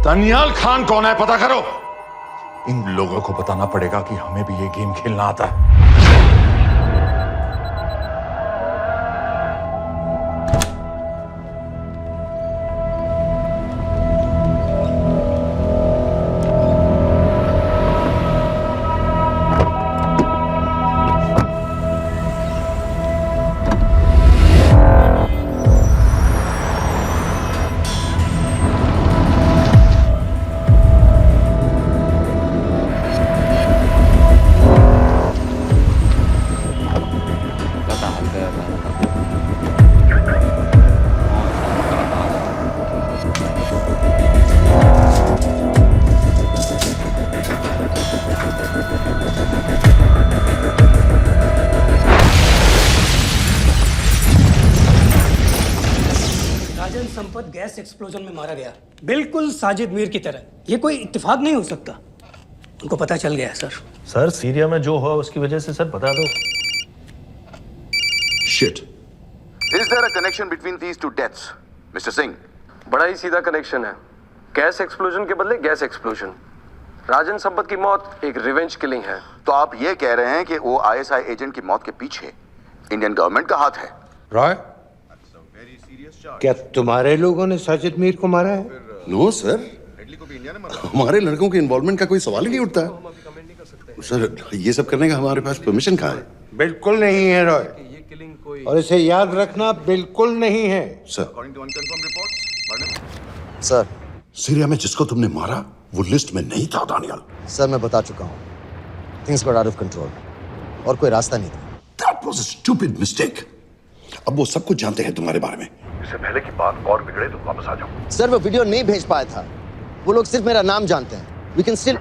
दनियाल खान कौन है पता करो। इन लोगों को बताना पड़ेगा कि हमें भी ये गेम खेलना आता है। राजन संपत गैस एक्सप्लोजन में मारा गया, बिल्कुल साजिद मीर की तरह। ये कोई इत्तेफाक नहीं हो सकता। उनको पता चल गया है सर। सर सीरिया में जो हुआ उसकी वजह से सर बता दो। Shit. Is there a connection between these two deaths, Mr. Singh? बड़ा ही सीधा कनेक्शन है। गैस एक्सप्लोजन के बदले गैस एक्सप्लोजन। राजन संपत की मौत एक रिवेंज किलिंग है। तो आप ये कह रहे हैं कि वो ISI एजेंट की मौत के पीछे इंडियन गवर्नमेंट का हाथ है? रॉय, क्या तुम्हारे लोगों ने साजिद मीर को मारा है? नो सर, हमारे लड़कों के इन्वॉल्वमेंट का कोई सवाल ही नहीं उठता है। सर ये सब करने का हमारे पास परमिशन कहाँ है? बिल्कुल नहीं है रॉय, और इसे याद रखना बिल्कुल नहीं है। सर सर, सीरिया में जिसको तुमने मारा वो लिस्ट में नहीं था दानियाल। सर मैं बता चुका हूँ, things got out of control और कोई रास्ता नहीं था। That was a stupid mistake. अब वो सब कुछ जानते हैं तुम्हारे बारे में। इससे पहले की बात और बिगड़े तो वापस आ जाओ। सर वो वीडियो नहीं भेज पाया था, वो लोग सिर्फ मेरा नाम जानते हैं। We can still...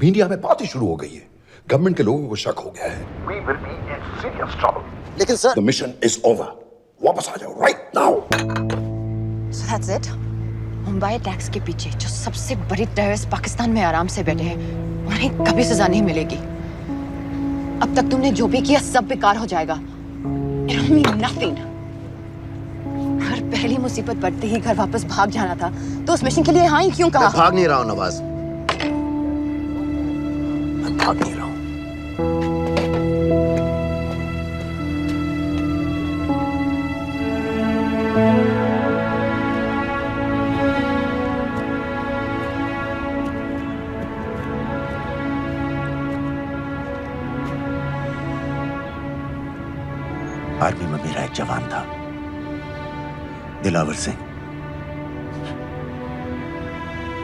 मीडिया में बात ही शुरू हो गई है, गवर्नमेंट के लोगों को शक हो गया है। We will be in serious trouble. लेकिन sir, The mission is over. वापस आ जाओ right now. So that's it? Mumbai attacks के पीछे जो सबसे बड़ी टेररिस्ट पाकिस्तान में आराम से बैठे हैं, उन्हें कभी सजा नहीं मिलेगी। अब तक तुमने जो भी किया सब बेकार हो जाएगा। It'll mean nothing. हर पहली मुसीबत पड़ते ही घर वापस भाग जाना था, तो उस मिशन के लिए हाँ ही क्यों कहा? मैं भाग नहीं रहा हूँ नवाज, मैं भाग नहीं रहा हूँ। आर्मी में मेरा एक जवान था, दिलावर सिंह।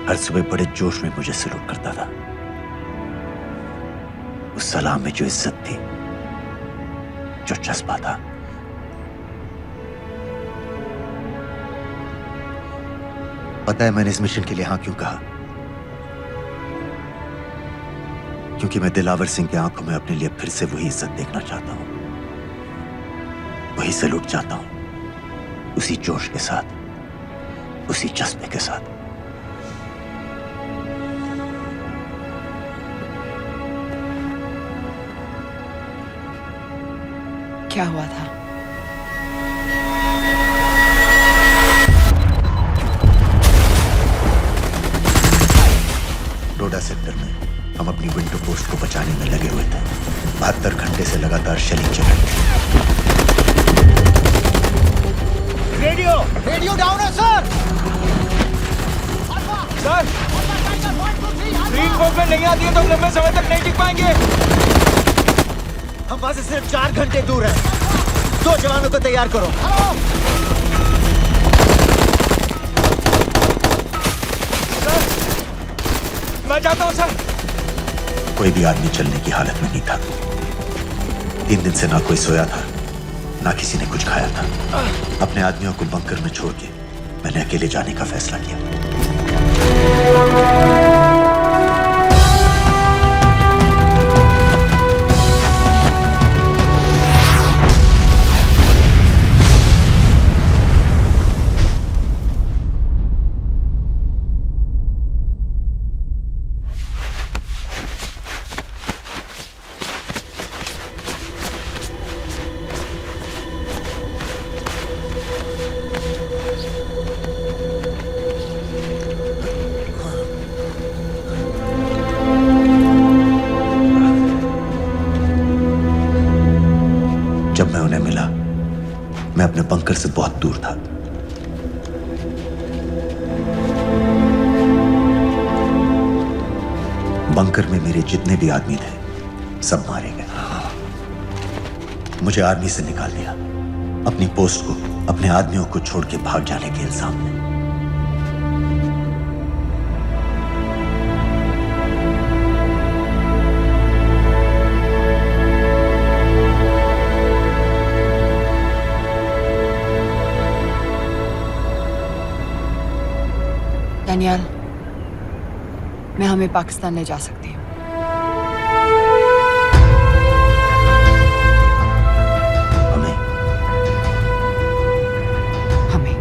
हर सुबह बड़े जोश में मुझे सलूट करता था। उस सलाम में जो इज्जत थी, जो जज्बा था, पता है मैंने इस मिशन के लिए हाँ क्यों कहा? क्योंकि मैं दिलावर सिंह की आंखों में अपने लिए फिर से वही इज्जत देखना चाहता हूं, वही सलूट चाहता हूं, उसी जोश के साथ, उसी जज्बे के साथ। क्या हुआ था? डोडा सेक्टर में हम अपनी विंडो पोस्ट को बचाने में लगे हुए थे। 72 घंटे से लगातार शेलिंग चल रही थी। रेडियो डाउन है सर। सर, ग्रीन मूवमेंट नहीं आती है तो हम लंबे समय तक नहीं टिक पाएंगे। हम वहां से सिर्फ 4 घंटे दूर हैं। 2 जवानों को तैयार करो। सर, मैं जाता हूं सर। कोई भी आदमी चलने की हालत में नहीं था। 3 दिन से ना कोई सोया था, ना किसी ने कुछ खाया था। अपने आदमियों को बंकर में छोड़ के मैंने अकेले जाने का फैसला किया। मिला मैं अपने बंकर से बहुत दूर था। बंकर में मेरे जितने भी आदमी थे सब मारे गए। मुझे आर्मी से निकाल दिया, अपनी पोस्ट को, अपने आदमियों को छोड़ के भाग जाने के इल्जाम में। डैनियल, मैं हमें पाकिस्तान ले जा सकती हूँ। हमें हमें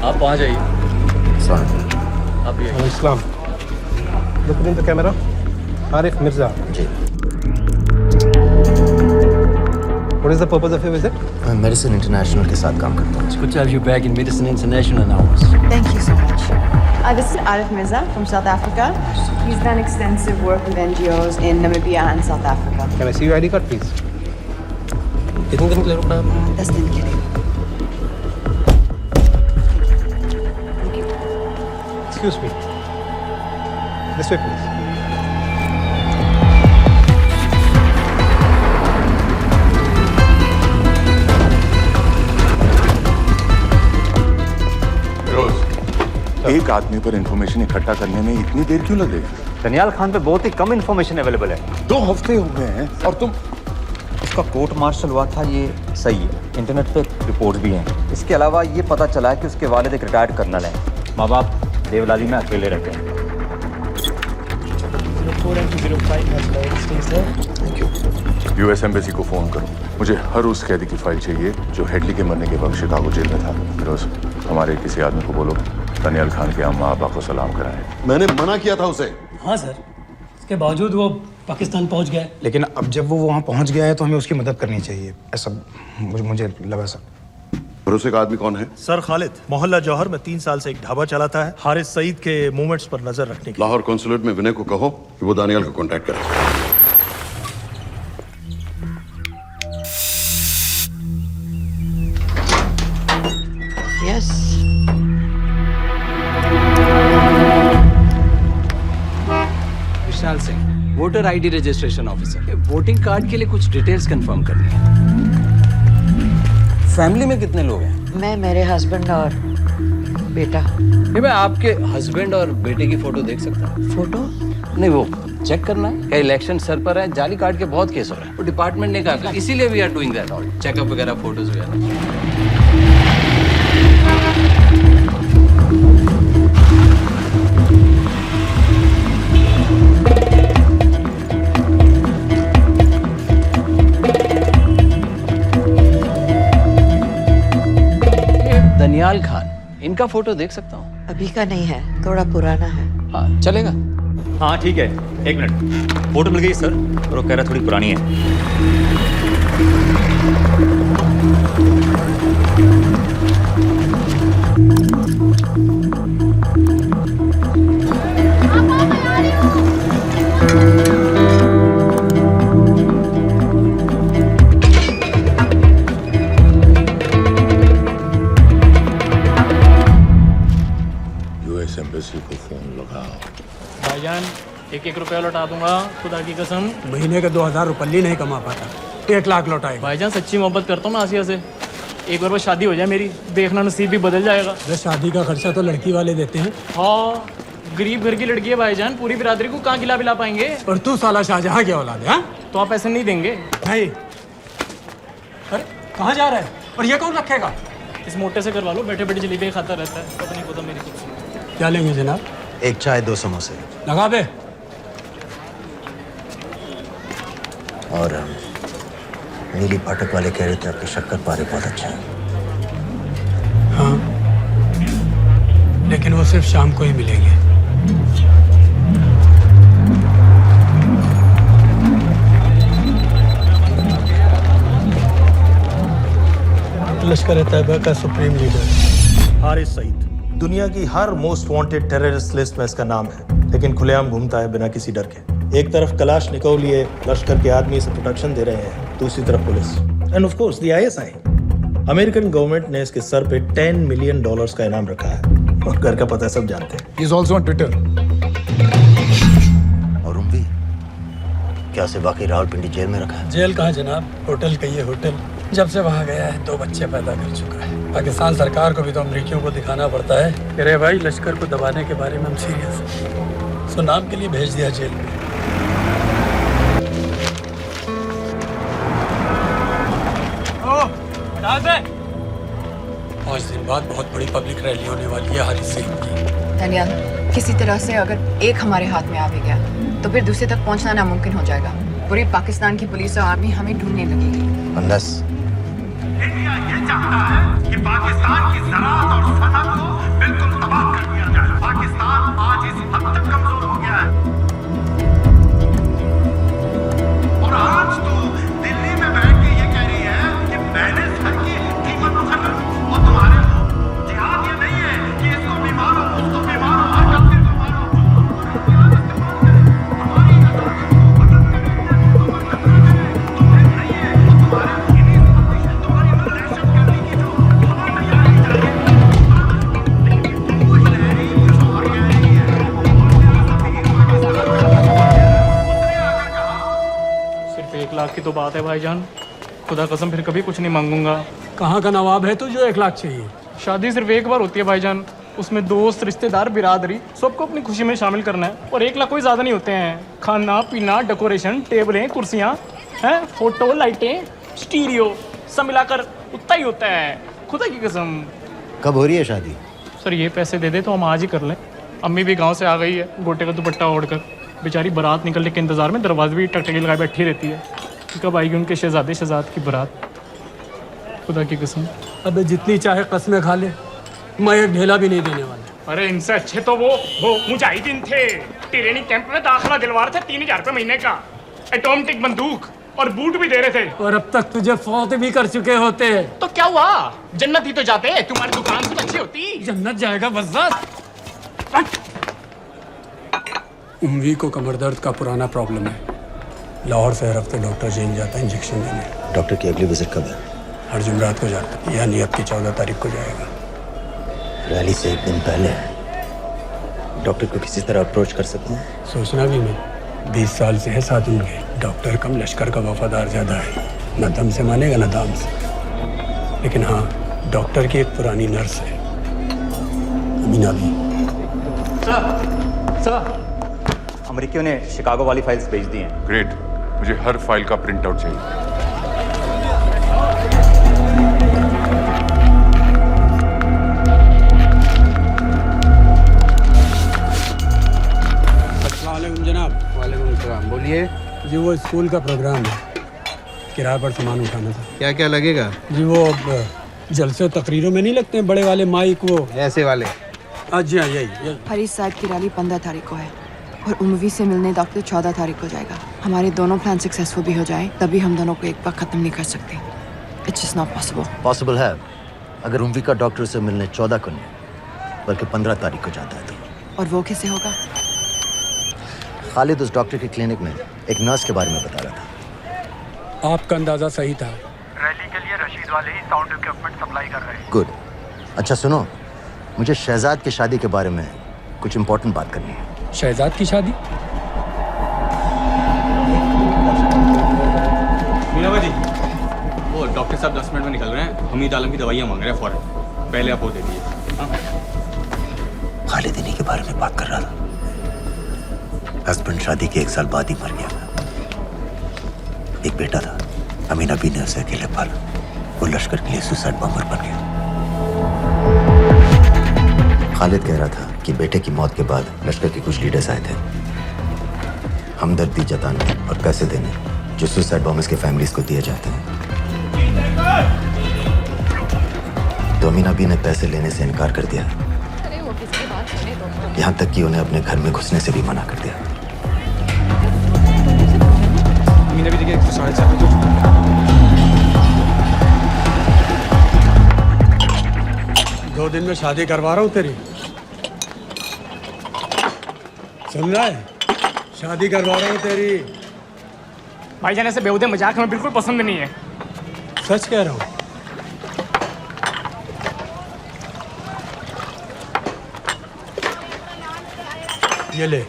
आप वहाँ जाइए। आप भी आइए। Islam, look in the camera. Arif Mirza. जी। What is the purpose of your visit? मैं मेडिसिन इंटरनेशनल के साथ काम करता हूँ। It's good to have you back in Medicine International now. Thank you so much. This is Arif Mirza from South Africa. He's done extensive work with NGOs in Namibia and South Africa. Can I see your ID card, please? कितने दिन के लिए रुकना है? 10 दिन के लिए। Excuse me. This way, please. Firoz, एक आदमी पर इंफॉर्मेशन इकट्ठा करने में इतनी देर क्यों लगेगी? दनियाल खान पे बहुत ही कम इंफॉर्मेशन अवेलेबल है। 2 हफ्ते हो गए हैं और तुम। उसका कोर्ट मार्शल हुआ था, ये सही है। इंटरनेट पे रिपोर्ट भी हैं। इसके अलावा ये पता चला है कि उसके वालिद एक रिटायर्ड कर्नल हैं। माँ बाप देवलाली में अकेले रहते हैं। यूएस एम्बेसी को फोन करो। मुझे हर उस कैदी की फाइल चाहिए जो हेडली के मरने के वक्त शिकागो जेल में था। फिरोज, हमारे किसी आदमी को बोलो दनियाल खान के अम्मा अब्बा को सलाम कराएं। मैंने मना किया था उसे। हाँ सर, इसके बावजूद वो पाकिस्तान पहुंच गया। लेकिन अब जब वो वहाँ पहुंच गया है तो हमें उसकी मदद करनी चाहिए, ऐसा मुझे लगा सर। भरोसे का आदमी कौन है? सर खालिद, मोहल्ला जौहर में 3 साल से एक ढाबा चलाता है, हारिस सईद के मूवमेंट्स पर नजर रखने के लिए। लाहौर कॉन्सुलेट में विनय को कहो कि वो दानियाल को कांटेक्ट करे। Yes. Vishal Singh, voter ID registration officer. Voting card के लिए कुछ डिटेल्स कंफर्म करनी है। फैमिली में कितने लोग हैं? मैं, मेरे हस्बैंड और बेटा। ये मैं आपके हस्बैंड और बेटे की फोटो देख सकता हूँ? फोटो? नहीं, वो चेक करना है। क्या इलेक्शन सर पर है? जाली कार्ड के बहुत केस हो रहे हैं। वो डिपार्टमेंट ने कहा, इसीलिए we are doing that all, checkup वगैरह, फोटोज वगैरह। दनियाल खान, इनका फोटो देख सकता हूँ? अभी का नहीं है, थोड़ा पुराना है। हाँ, चलेगा। हाँ ठीक है, 1 मिनट। फोटो मिल गई सर, और वो कह रहा थोड़ी पुरानी है। यूएस एम्बेसी को फोन लगाओ। भाईजान, 1-1 रुपया लौटा दूंगा, खुदा की कसम। महीने का 2000 रुपये नहीं कमा पाता, 1 लाख लौटाएगा। भाईजान सच्ची मोहब्बत करता हूँ मैं आसिया से। एक बार बस शादी हो जाए मेरी, देखना नसीब भी बदल जाएगा। अरे शादी का खर्चा तो लड़की वाले देते हैं। हाँ, गरीब घर की लड़की है भाईजान, पूरी बिरादरी को कहाँ खिला पिला पाएंगे। और तू साला शाहजहां क्या औलाद है? हाँ? तो आप ऐसे नहीं देंगे? नहीं। अरे कहाँ जा रहा है? और ये कौन रखेगा? इस मोटे से करवा लो, बैठे बैठे जलेबी खाता रहता है, पता नहीं पता मेरी कुछ। क्या लेंगे जनाब? 1 चाय 2 समोसे। लगा बे। और नीली फाटक वाले कह रहे थे आपके शक्कर पारे बहुत अच्छा है। लेकिन वो सिर्फ शाम को ही मिलेंगे। लश्कर तैयबा का सुप्रीम लीडर हारिस सईद, दुनिया की हर मोस्ट वांटेड टेररिस्ट लिस्ट में इसका नाम है, लेकिन खुलेआम घूमता है बिना किसी डर के। एक तरफ कलाशनिकोव लिए लश्कर के आदमी इसे प्रोटेक्शन दे रहे हैं, दूसरी तरफ police end of course the ISI। American government ने इसके सर पे $10 मिलियन का इनाम रखा है और घर का पता सब जानते हैं। He is also on Twitter. और उम्वी क्या से बाकी रावलपिंडी जेल में रखा है? जेल कहाँ जनाब, होटल कहिए होटल। जब से वहाँ गया है 2 बच्चे पैदा कर चुका है। पाकिस्तान सरकार को भी तो अमरीकियों को दिखाना पड़ता है कि अरे भाई लश्कर को दबाने के बारे में हम सीरियस हैं। सो नाम के लिए भेज दिया जेल में। 5 दिन बाद बहुत बड़ी पब्लिक रैली होने वाली है हारिस सईद की। दानियाल, किसी तरह से अगर एक हमारे हाथ में आ भी गया तो फिर दूसरे तक पहुंचना नामुमकिन हो जाएगा। पूरी पाकिस्तान की पुलिस और आर्मी हमें ढूंढने लगेगी। अनलेस इंडिया ये चाहता है कि पाकिस्तान की ज़राअत और सनअत को बिल्कुल तबाह कर दिया जाए। पाकिस्तान आज इस हद तक कमजोर हो गया है और आज तो दिल्ली में बैठ के ये कह रही है कि मैंने सर की कीमत मुकर्रर और तुम्हारे हो। जिहाद ये नहीं है कि इसको भी मारो, उसको भी मारो, हर काफिर को मारो। सिर्फ 1 लाख की तो बात है भाईजान, खुदा कसम फिर कभी कुछ नहीं मांगूंगा। कहाँ का नवाब है तो जो 1 लाख चाहिए? शादी सिर्फ एक बार होती है भाईजान, उसमें दोस्त रिश्तेदार बिरादरी सबको अपनी खुशी में शामिल करना है। और 1 लाख कोई ज़्यादा नहीं होते हैं। खाना पीना, डेकोरेशन, टेबलें, कुर्सियाँ हैं, फोटो, लाइटें, स्टीरियो सब मिलाकर उतना ही होता है, खुदा की कसम। कब हो रही है शादी? सर ये पैसे दे दे तो हम आज ही कर लें। अम्मी भी गांव से आ गई है गोटे का दुपट्टा ओढ़कर, बेचारी बारात निकलने के इंतज़ार में दरवाजे भी टकटकी लगाए बैठी रहती है कि कब आएगी उनके शहजाद की बारात, खुदा की कसम। अबे जितनी चाहे कस्में खा ले, मैं एक ढेला भी नहीं देने वाला। अरे इनसे अच्छे तो वो मुजाहिदीन थे, ट्रेनिंग कैंप में दाखिला दिलवा रहे थे 3000 रुपये महीने का, एटॉमिक बंदूक और बूट भी दे रहे थे। और अब तक तुझे फौत भी कर चुके होते। तो क्या हुआ, जन्नत ही तो जाते, तुम्हारी दुकान से अच्छी होती। जन्नत जाएगा बस। उम्वी को कमर दर्द का पुराना प्रॉब्लम है। लाहौर से हर हफ्ते डॉक्टर जेल जाता है इंजेक्शन देने। डॉक्टर की अगली विजिट कब है? हर जुमरात को जाता है, यानी अब की 14 तारीख को जाएगा। रैली से 1 दिन पहले डॉक्टर को किसी तरह अप्रोच कर सकते हैं? सोचना भी नहीं, 20 साल से है साथ उनके। डॉक्टर कम लश्कर का वफादार ज़्यादा है, न दम से मानेगा न दाम से। लेकिन हाँ, डॉक्टर की एक पुरानी नर्स है, अमीना भी। सर अमेरिकियों ने शिकागो वाली फाइल्स भेज दी हैं। ग्रेट, मुझे हर फाइल का प्रिंट आउट चाहिए। अस्सलामुअलैकुम जनाब। वालेकुम सलाम, बोलिए। जी वो स्कूल का प्रोग्राम है, किराए पर सामान उठाना था। क्या क्या लगेगा? जी वो जलसे तकरीरों में नहीं लगते हैं बड़े वाले माइक, वो ऐसे वाले? जी हाँ यही। हरीश साहब की रैली 15 तारीख को है और उम्वी से मिलने डॉक्टर 14 तारीख को जाएगा। हमारे दोनों प्लान सक्सेसफुल भी हो जाए तभी हम दोनों को एक बार ख़त्म नहीं कर सकते। It's just not possible. Possible है अगर उम्वी का डॉक्टर से मिलने 14 को नहीं बल्कि 15 तारीख को जाता है तो। और वो कैसे होगा? खालिद उस डॉक्टर के क्लिनिक में एक नर्स के बारे में बता रहा था। आपका अंदाजा सही था। रैली के लिए रशीद वाले ही साउंड इक्विपमेंट सप्लाई कर रहे हैं। गुड। अच्छा सुनो, मुझे शहजाद की शादी के बारे में कुछ इम्पोर्टेंट बात करनी है। शहजाद की शादी? मीना जी, वो डॉक्टर साहब 10 मिनट में निकल रहे हैं। हमीद आलम की दवाइयाँ मांग रहे हैं फौरन, पहले आप वो दे दीजिए। खालिद इन्हीं के बारे में बात कर रहा था। हस्बैंड शादी के 1 साल बाद ही मर गया। एक बेटा था, अमीना भी ने उसे अकेले पाला। वो लश्कर के लिए सुसाइड बॉम्बर बन गया। खालिद कह रहा था कि बेटे की मौत के बाद लश्कर के कुछ लीडर्स आए थे हमदर्दी जताने और पैसे देने, जो सुसाइड बॉम्बर्स के फैमिलीज को दिए जाते हैं। तो अमीना भी ने पैसे लेने से इनकार कर दिया यहां तक कि उन्हें अपने घर में घुसने से भी मना कर दिया। मीना भी देखिए 7:30 बजे। दो दिन में शादी करवा रहा हूँ तेरी, सुन रहा है? शादी करवा रहा हूँ तेरी। भाईजान ऐसे बेहुदे मजाक हमें बिल्कुल पसंद नहीं है। सच कह रहा हूँ। ये ले,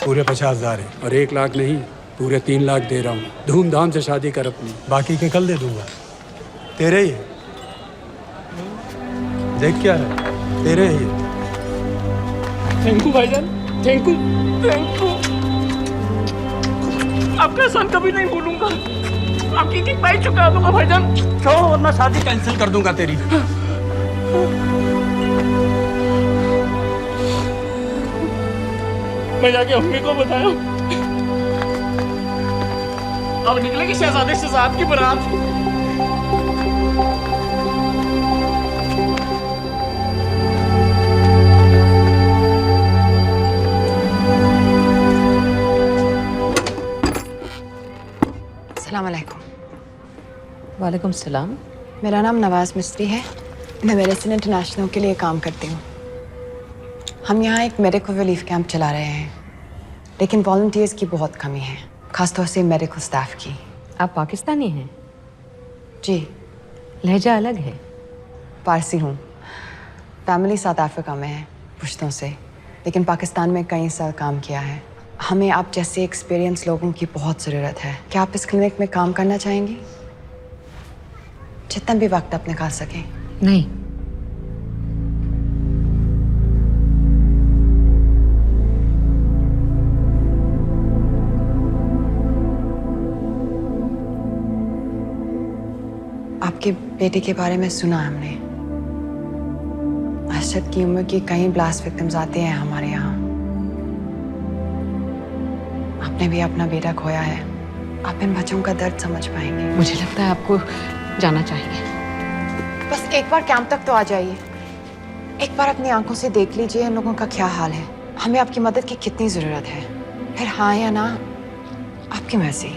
पूरे 50,000 है और 1 लाख नहीं, पूरे 3 लाख दे रहा हूँ। धूमधाम से शादी कर अपनी, बाकी के कल दे दूंगा। तेरे ही है। देख क्या है, तेरे ही है। थैंक यू भाईजान, थैंक यू, थैंक यू। आपका एहसान कभी नहीं भूलूंगा। आपकी एक बाइक चुका दूंगा भाईजान। क्यों? वरना शादी कैंसिल कर दूंगा तेरी। मैं जाके अम्मी को बताया। अब निकलेगी शहजादे शहजाद की बारात। अस्सलाम वालेकुम। वालेकुम सलाम। मेरा नाम नवाज मिस्त्री है। मैं मेडिसिन इंटरनेशनल के लिए काम करती हूँ। हम यहाँ एक मेडिकल रिलीफ कैंप चला रहे हैं, लेकिन वॉलंटियर्स की बहुत कमी है, खासतौर से मेडिकल स्टाफ की। आप पाकिस्तानी हैं? जी। लहजा अलग है। पारसी हूँ। फैमिली साउथ अफ्रीका में है पुश्तों से, लेकिन पाकिस्तान में कई साल काम किया है। हमें आप जैसे एक्सपीरियंस लोगों की बहुत ज़रूरत है। क्या आप इस क्लिनिक में काम करना चाहेंगी? जितना भी वक्त आप निकाल सकें। नहीं। आपके बेटे के बारे में सुना हमने। अरशद की उम्र के कई ब्लास्ट विक्टिम्स आते हैं हमारे यहाँ। आपने भी अपना बेटा खोया है। आप इन बच्चों का दर्द समझ पाएंगे। मुझे लगता है आपको जाना चाहिए। बस एक बार कैंप तक तो आ जाइए। एक बार अपनी आंखों से देख लीजिए इन लोगों का क्या हाल है। हमें आपकी मदद की कितनी जरूरत है। फिर हाँ या ना आपकी मर्जी।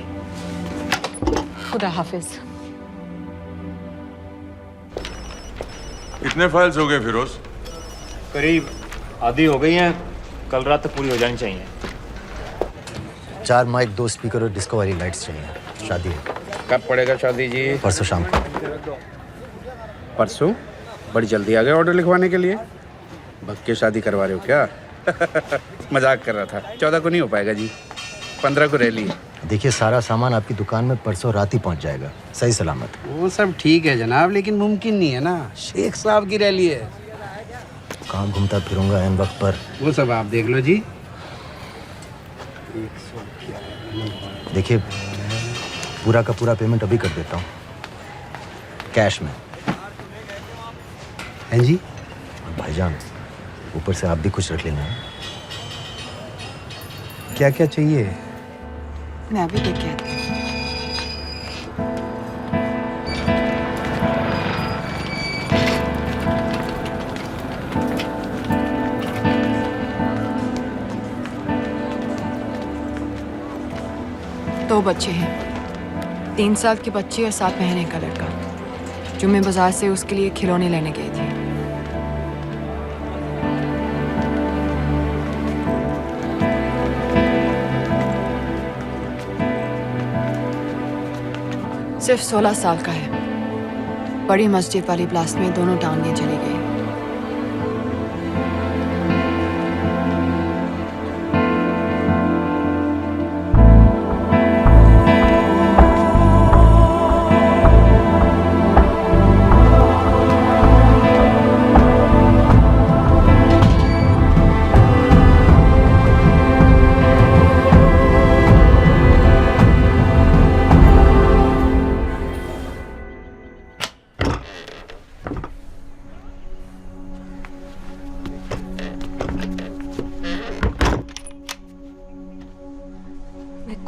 खुदा हाफिज। कितने फाइल्स हो गए फिरोज? करीब आधी हो गई हैं। कल रात तक पूरी हो जानी चाहिए। 4 माइक, 2 स्पीकर और डिस्को वाली लाइट्स चाहिए। शादी है। कब पड़ेगा शादी जी? परसों शाम को। परसों? बड़ी जल्दी आ गए ऑर्डर लिखवाने के लिए। भग के शादी करवा रहे हो क्या? मजाक कर रहा था। 14 को नहीं हो पाएगा जी, 15 को रैली है। देखिए, सारा सामान आपकी दुकान में परसों रात ही पहुंच जाएगा, सही सलामत। वो सब ठीक है जनाब, लेकिन मुमकिन नहीं है ना। शेख साहब की रैली है। कहाँ घूमता फिरूंगा इन वक्त पर? वो सब आप देख लो जी। देखिए, पूरा का पूरा पेमेंट अभी कर देता हूँ, कैश में। हैं जी? और भाईजान, ऊपर से आप भी कुछ रख लेना। क्या क्या चाहिए? मैं अभी देख के आती हूँ। दो बच्चे हैं, 3 साल की बच्ची और 7 महीने का लड़का, जो मैं बाजार से उसके लिए खिलौने लेने गई थी। सिर्फ 16 साल का है। बड़ी मस्जिद वाली ब्लास्ट में दोनों टांगें चली गई।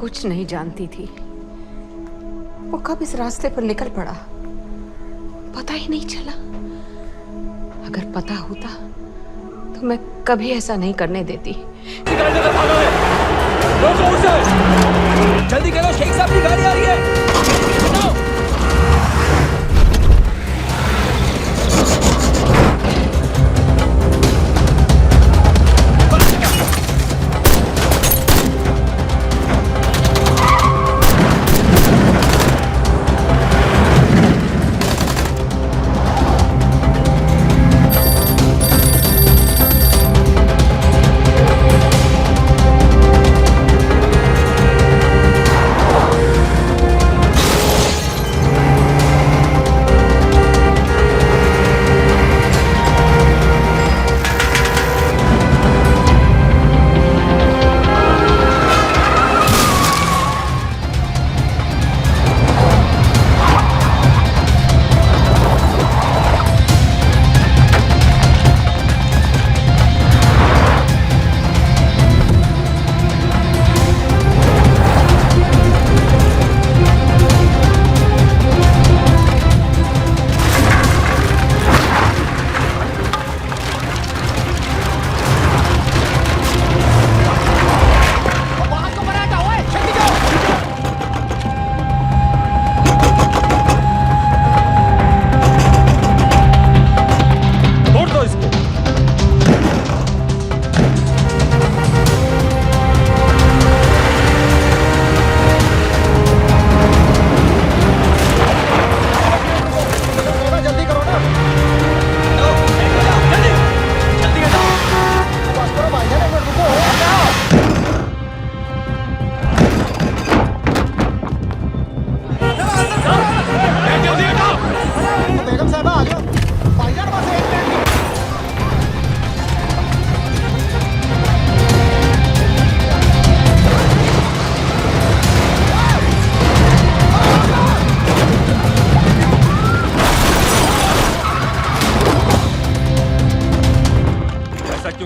कुछ नहीं जानती थी, वो कब इस रास्ते पर निकल पड़ा पता ही नहीं चला। अगर पता होता तो मैं कभी ऐसा नहीं करने देती। जल्दी करो, शेख साहब की गाड़ी आ रही है।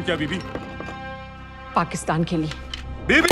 क्या बीबी? पाकिस्तान के लिए। बीबी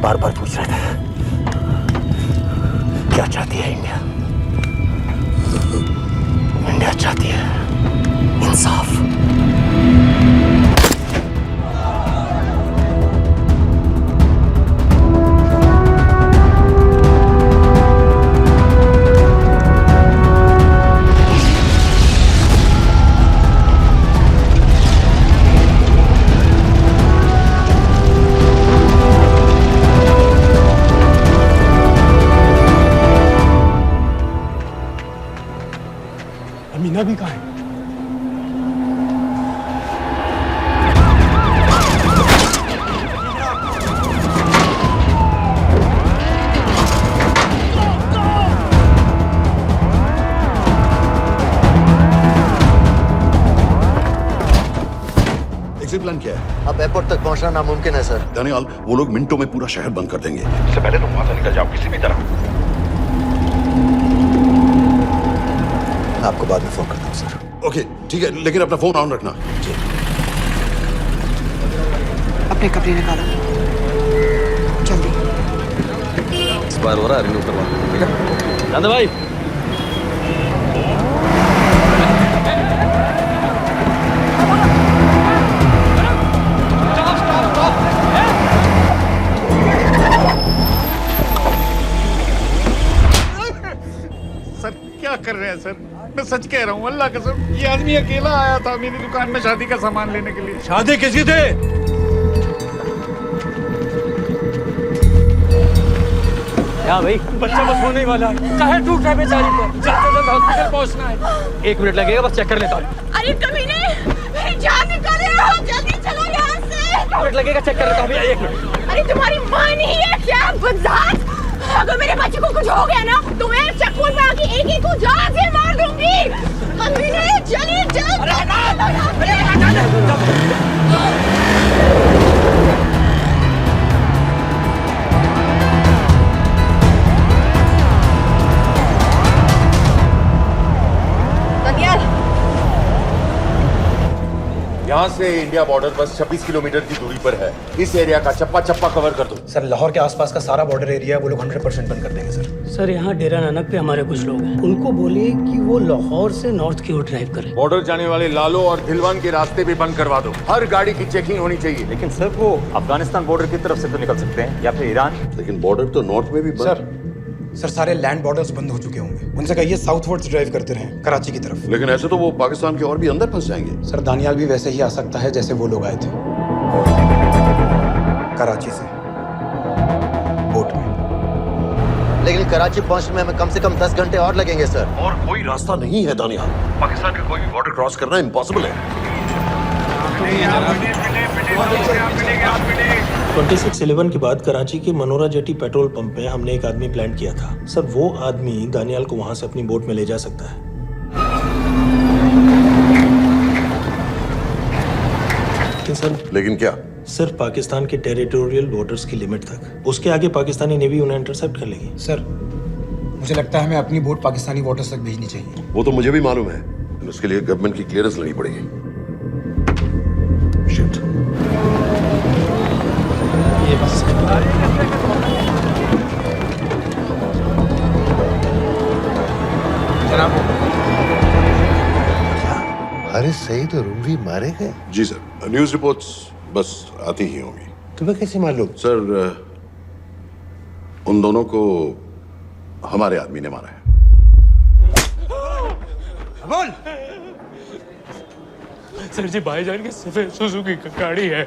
बार बार पूछ रहे थे क्या चाहती है इंडिया? इंडिया चाहती है इंसाफ। अमीना भी कहाँ है? एग्जिट प्लान क्या है? अब एयरपोर्ट तक पहुंचना नामुमकिन है सर। दानियाल, वो लोग मिनटों में पूरा शहर बंद कर देंगे। इससे पहले तुम वहां से निकल जाओ किसी भी तरह। मैं आपको बाद में फोन करता हूँ सर। ओके ठीक है, लेकिन अपना फोन ऑन रखना। अपने कपड़े निकालो जल्दी। एक्सपायर हो रहा है, रिन्यू करवा, ठीक है? नंद भाई सर क्या कर रहे हैं सर? मैं सच कह रहा हूँ, अल्लाह कसम, ये आदमी अकेला आया था मेरी दुकान में शादी का सामान लेने के लिए। शादी किसकी थी? क्या भाई, बच्चा बस होने वाला है, काहे टूट रहा है बेचारी पर, जल्द से जल्द हॉस्पिटल पहुंचना है। 1 मिनट लगेगा, बस चेक कर लेता हूँ। अरे कमीने, मेरी जान निकाल रहे हो, जल्दी चलो यहाँ से। 1 मिनट लगेगा, चेक कर लेता हूँ भैया, 1 मिनट। अरे तुम्हारी माँ नहीं है क्या बदजात? अगर मेरे बच्चे को कुछ हो गया ना तो मैं चक्कू में आके एक को जान से मार दूंगी। कमीने चलिए यहाँ से इंडिया बॉर्डर बस 26 किलोमीटर की दूरी पर है। इस एरिया का चप्पा चप्पा कवर कर दो। सर लाहौर के आसपास का सारा बॉर्डर एरिया वो लोग 100% बंद कर देंगे सर। सर यहाँ डेरा नानक पे हमारे कुछ लोग हैं, उनको बोले कि वो लाहौर से नॉर्थ की ओर ड्राइव करें। बॉर्डर जाने वाले लालो और दिलवान के रास्ते भी बंद करवा दो। हर गाड़ी की चेकिंग होनी चाहिए। लेकिन सर वो अफगानिस्तान बॉर्डर की तरफ से तो निकल सकते हैं, या फिर ईरान। लेकिन बॉर्डर तो नॉर्थ में भी बंद। सर सारे लैंड बॉर्डर्स बंद हो चुके होंगे, उनसे कहिए साउथवर्ड्स ड्राइव करते रहें कराची की तरफ। लेकिन ऐसे तो वो पाकिस्तान के और भी अंदर फंस जाएंगे। सर दानियाल भी वैसे ही आ सकता है जैसे वो लोग आए थे, कराची से बोट में। लेकिन कराची पहुंचने में हमें कम से कम 10 घंटे और लगेंगे सर। और कोई रास्ता नहीं है दानियाल, पाकिस्तान का कोई भी बॉर्डर क्रॉस करना इम्पॉसिबल है। 26/11 के बाद कराची के मनोरा जेटी पेट्रोल पंप पे हमने एक आदमी प्लान किया था। सर वो आदमी दानियाल को वहां से अपनी बोट में ले जा सकता है। लेकिन क्या? सिर्फ पाकिस्तान के टेरिटोरियल बॉर्डर्स की लिमिट तक। उसके आगे पाकिस्तानी नेवी उन्हें इंटरसेप्ट कर लेगी। सर मुझे लगता है हमें अपनी बोट पाकिस्तानी वाटर्स तक भेजनी चाहिए। वो तो मुझे भी मालूम है, उसके लिए गवर्नमेंट की क्लियरेंस लेनी पड़ेगी। शिट। ये बस जनाब, हारिस सईद और रुमवी मारे गए? जी सर, न्यूज़ रिपोर्ट्स बस आती ही होंगी। तुम्हें कैसे मालूम? सर उन दोनों को हमारे आदमी ने मारा है। बोल। सर जी भाईजान की सफेद सुजुकी की गाड़ी है।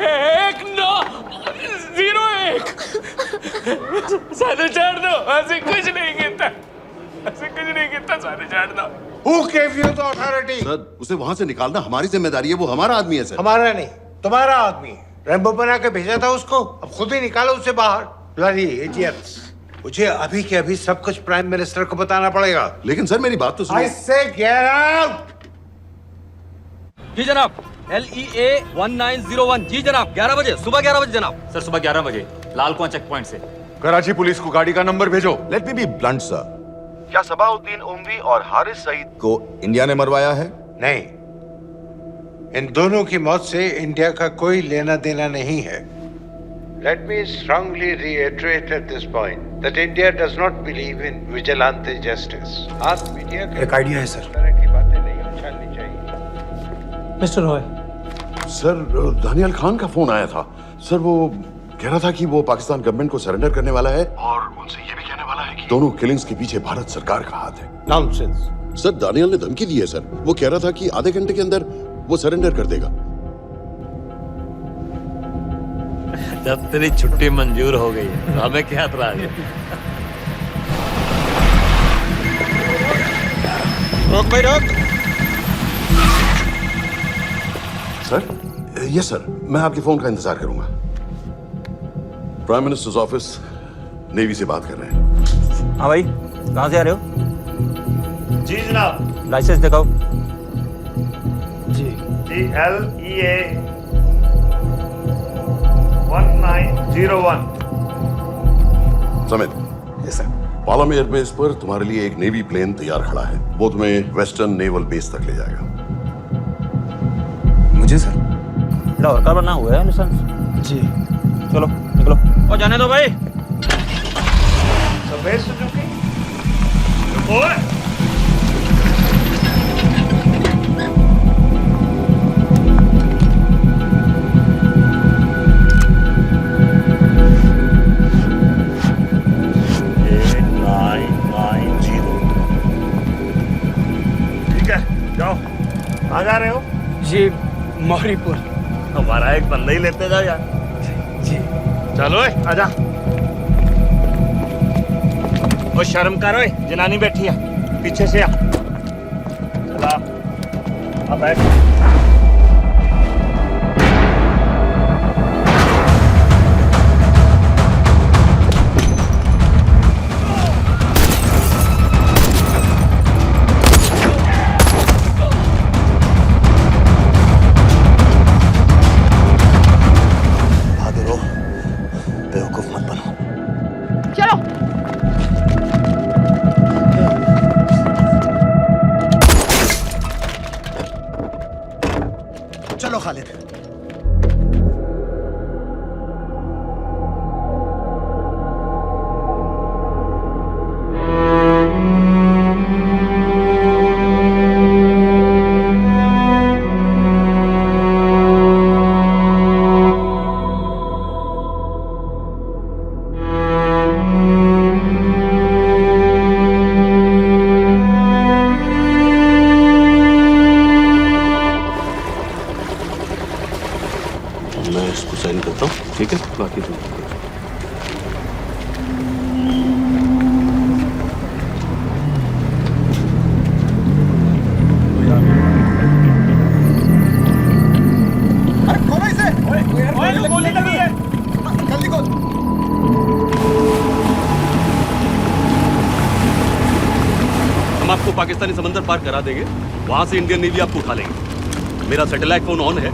एक 901 साढ़े 4 दो। ऐसे कुछ नहीं गिनता, ऐसे कुछ नहीं गिनता, साढ़े 4 दो। Who gave you the authority? Sir उसे वहां से निकालना हमारी जिम्मेदारी है, वो हमारा आदमी है सर। हमारा नहीं, तुम्हारा आदमी। रेम्बो बना के भेजा था उसको, अब खुद ही निकालो उसे बाहर। Bloody idiots! मुझे अभी के अभी सब कुछ प्राइम मिनिस्टर को बताना पड़ेगा। लेकिन सर मेरी बात तो सुनो। I say get out! जी जनाब, LEA 1901। जी जनाब, 11 बजे, सुबह 11 बजे जनाब। सर सुबह 11 बजे लाल कुआं चेक पॉइंट से। कराची पुलिस को गाड़ी का नंबर भेजो। Let me be blunt sir, क्या सबाउद्दीन उमवी और हारिस सईद को इंडिया ने मरवाया है? नहीं, इन दोनों की मौत से इंडिया का कोई लेना देना नहीं है। Let me strongly reiterate at this point that India does not believe in vigilante justice. आप मीडिया के एक आइडिया है सर। इस तरह की बातें नहीं उछालनी चाहिए। मिस्टर रॉय, सर दानियाल खान का फोन आया था। सर वो कह रहा था कि वो पाकिस्तान गवर्नमेंट को सरेंडर करने वाला है और उनसे ये भी कहने वाला है कि दोनों किलिंग्स के पीछे भारत सरकार का हाथ है। Nonsense. सर दानियाल ने धमकी दी है सर, वो कह रहा था कि आधे घंटे के अंदर वो सरेंडर कर देगा। जब तेरी छुट्टी मंजूर हो गई है तो हमें क्या एतराज है? रोक भाई रोक। सर यस सर, मैं आपके फोन का इंतजार करूंगा। प्राइम मिनिस्टर्स ऑफिस नेवी से बात कर रहे हैं। हाँ भाई, कहाँ से आ रहे हो? जी जनाब। लाइसेंस दिखाओ। जी LEA 1901 Samit. Yes sir. Palam airbase पर तुम्हारे लिए एक नेवी प्लेन तैयार खड़ा है। वो तुम्हें वेस्टर्न नेवल बेस तक ले जाएगा। मुझे सर? लाहौर का बना हुआ है लाइसेंस। जी। चलो निकलो और जाने दो भाई। सफेद सुजुकी ओए जाओ। कहाँ जा रहे हो? जी मौरीपुर। हमारा एक बंदा ही लेते जाओ यार। जी। चलो आजा। ओ शर्म कर ओए, जनानी बैठी है पीछे से आ। चला अब बैठ। चलो खालिद। मैं इसको साइन करता हूँ, ठीक है? बाकी तुम हम आपको पाकिस्तानी समंदर पार करा देंगे, वहां से इंडियन नेवी आपको उठा लेंगे। मेरा सैटेलाइट फोन ऑन है,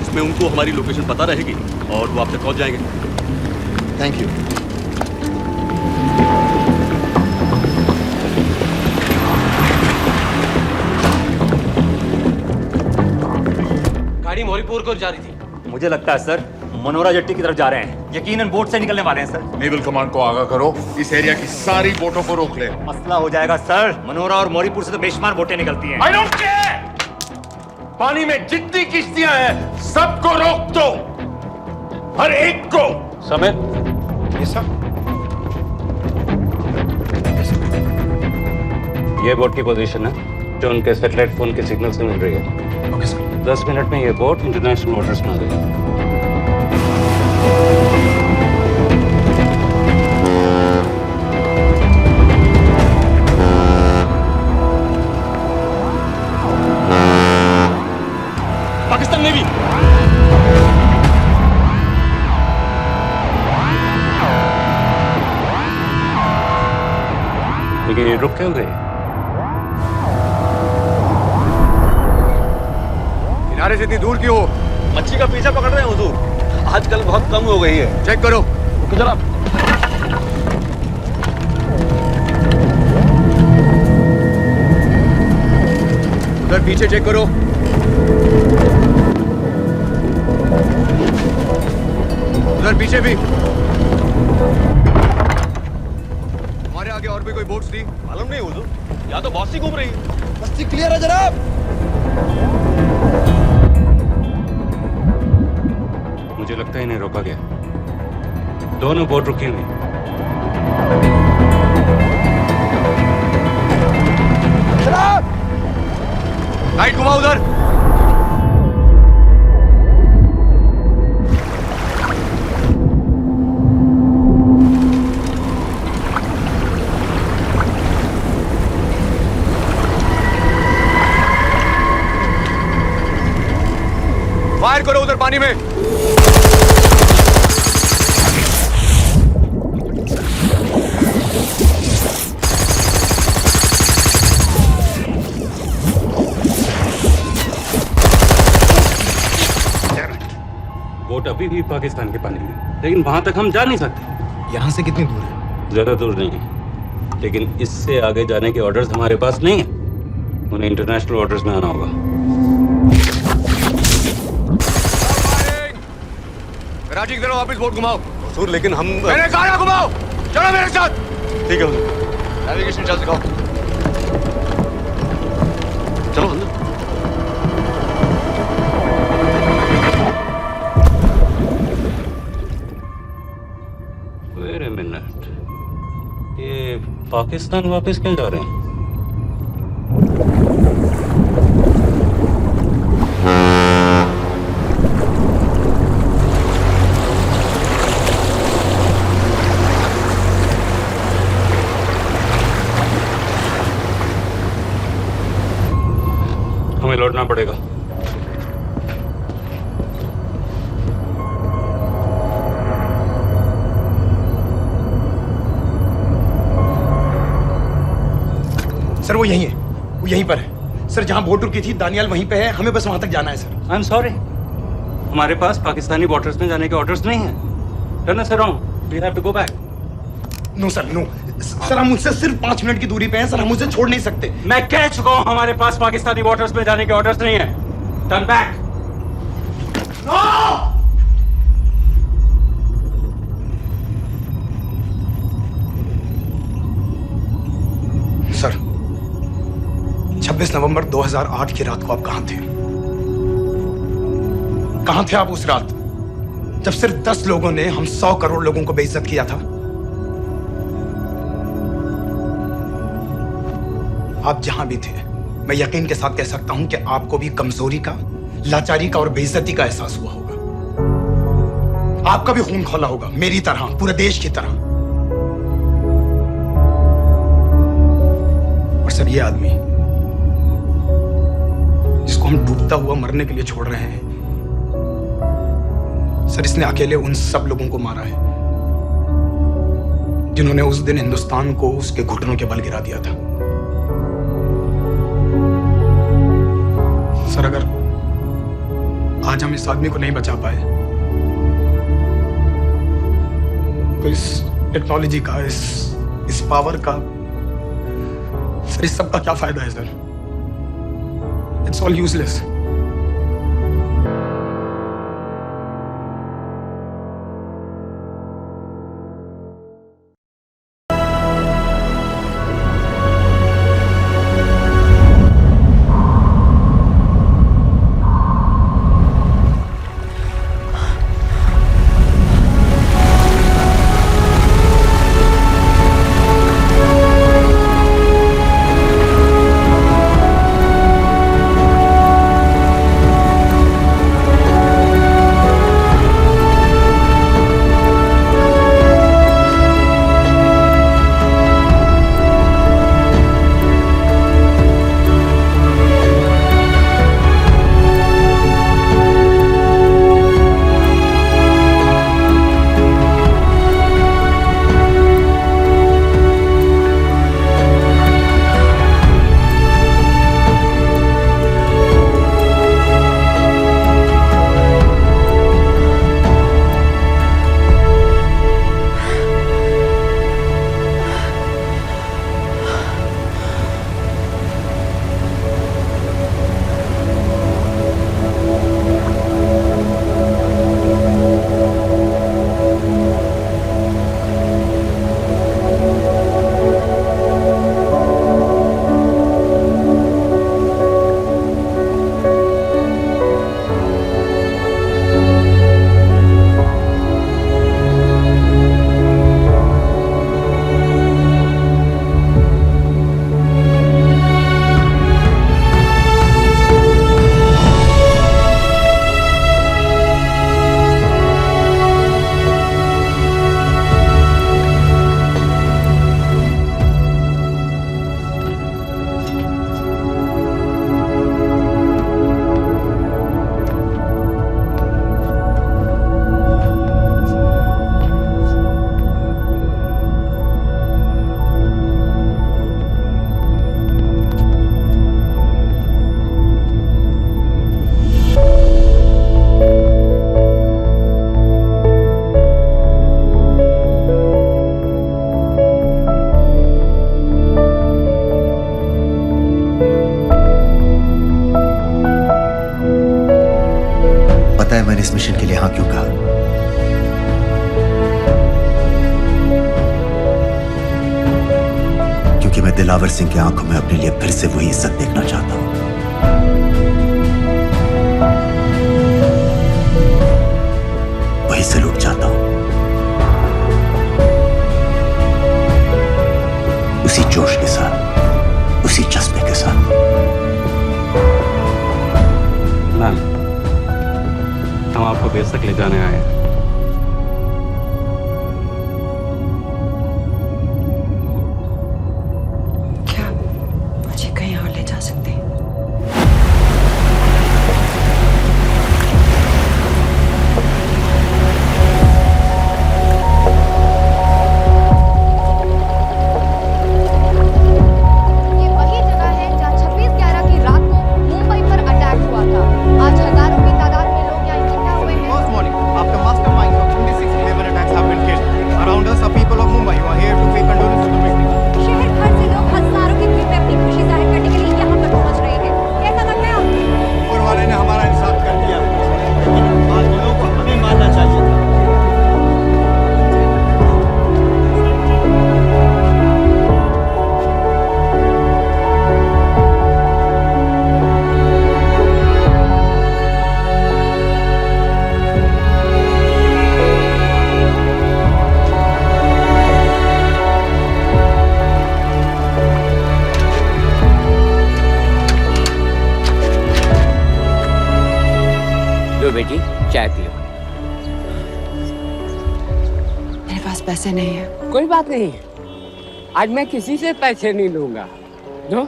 इसमें उनको हमारी लोकेशन पता रहेगी और वो आप तक पहुंच जाएंगे। Thank you. गाड़ी मौरीपुर को जा रही थी। मुझे लगता है सर मनोरा जेट्टी की तरफ जा रहे हैं। यकीनन बोट से निकलने वाले हैं सर। नेवल कमांड को आगाह करो, इस एरिया की सारी बोटों को रोक ले। मसला हो जाएगा सर। मनोरा और मौरीपुर से तो बेशुमार बोटें निकलती हैं। I don't care! पानी में जितनी किश्तियां हैं सबको रोक दो, हर एक को। समित। Yes sir. ये बोट की पोजीशन है जो उनके सैटेलाइट फोन के सिग्नल से मिल रही है। Okay sir. 10 मिनट में ये बोट इंटरनेशनल वाटर्स में आ गई। पाकिस्तान नेवी। लेकिन ये रुक क्यों गए? किनारे से इतनी दूर क्यों हो? मच्छी का पीछा पकड़ रहे हैं हुजूर। आजकल बहुत कम हो गई है। चेक करो। ओके जनाब। उधर पीछे चेक करो। उधर पीछे भी। हमारे आगे और भी कोई बोट्स थी? मालूम नहीं हुजूर, यहाँ तो बहुत सी घूम रही है। बस्ती क्लियर है जनाब। मुझे लगता है इन्हें रोका गया। दोनों बोट रुकी हुई। जनाब लाइट घुमाओ उधर। फायर करो उधर पानी में। बोट बोट अभी भी पाकिस्तान के पानी में, लेकिन वहां तक हम जा नहीं सकते। यहाँ से कितनी दूर है? ज्यादा दूर नहीं है, लेकिन इससे आगे जाने के ऑर्डर्स हमारे पास नहीं है। उन्हें इंटरनेशनल ऑर्डर्स में आना होगा। कराची की तरफ वापस बोट घुमाओ। हुजूर लेकिन हम मैंने कहा ना घुमाओ, चलो मेरे साथ। ठीक है हुजूर। नेविगेशन चार्ट दिखाओ। चलो अंदर। वेट अ मिनट, ये पाकिस्तान वापस क्यों जा रहे हैं? हमें लौटना पड़ेगा। सर वो यहीं है, वो यहीं पर है। सर जहां बोट रुकी थी दानियाल वहीं पे है, हमें बस वहां तक जाना है सर। आई एम सॉरी, हमारे पास पाकिस्तानी बॉर्डर्स में जाने के ऑर्डर्स नहीं है। Turn us around, we have to go back. No sir, no sir, हम उससे सिर्फ 5 मिनट की दूरी पे हैं सर, हम उसे छोड़ नहीं सकते। मैं कह चुका हूं हमारे पास पाकिस्तानी बॉर्डर्स में जाने के ऑर्डर्स नहीं है। Turn back. सर 26 नवंबर 2008 की रात को आप कहां थे? कहां थे आप उस रात जब सिर्फ 10 लोगों ने हम 100 करोड़ लोगों को बेइज्जत किया था? आप जहां भी थे, मैं यकीन के साथ कह सकता हूं कि आपको भी कमजोरी का, लाचारी का और बेइज्जती का एहसास हुआ होगा। आपका भी खून खौला होगा, मेरी तरह, पूरे देश की तरह। और सर ये आदमी जिसको हम डूबता हुआ मरने के लिए छोड़ रहे हैं, सर इसने अकेले उन सब लोगों को मारा है जिन्होंने उस दिन हिंदुस्तान को उसके घुटनों के बल गिरा दिया था। सर अगर आज हम इस आदमी को नहीं बचा पाए तो इस टेक्नोलॉजी का, इस पावर का, सर इस सब का क्या फायदा है sir? It's all useless. Dilawar Singh की आंखों में अपने लिए फिर से वही इज्जत देखना चाहता हूं। वही सैल्यूट चाहता हूं, उसी जोश के साथ, उसी जज्बे के साथ। मैम, हम आपको बेस तक ले जाने आए हैं। मुझे कहीं और ले जा सकते हैं? ये वही जगह है जहाँ 26/11 की रात को मुंबई पर अटैक हुआ था। आज हजारों की तादाद में लोग यहाँ इकट्ठा हुए हैं। First morning, after masterminds of 26/11 attacks have been killed, around us are people of Mumbai who are here to pay condolence to the victims. शहर भर से लोग हजारों की भीड़ में अपनी खुशी जाहिर करने के लिए यहाँ पर पहुँच रहे हैं। कैसा लग रहा है आपको? ऊपर वाले ने हमारा इंसाफ कर दिया, लेकिन बादलों को हमें मानना चाहिए था। लो बेटी, चाय पियो। मेरे पास पैसे नहीं है। कोई बात नहीं, आज मैं किसी से पैसे नहीं लूंगा। दो।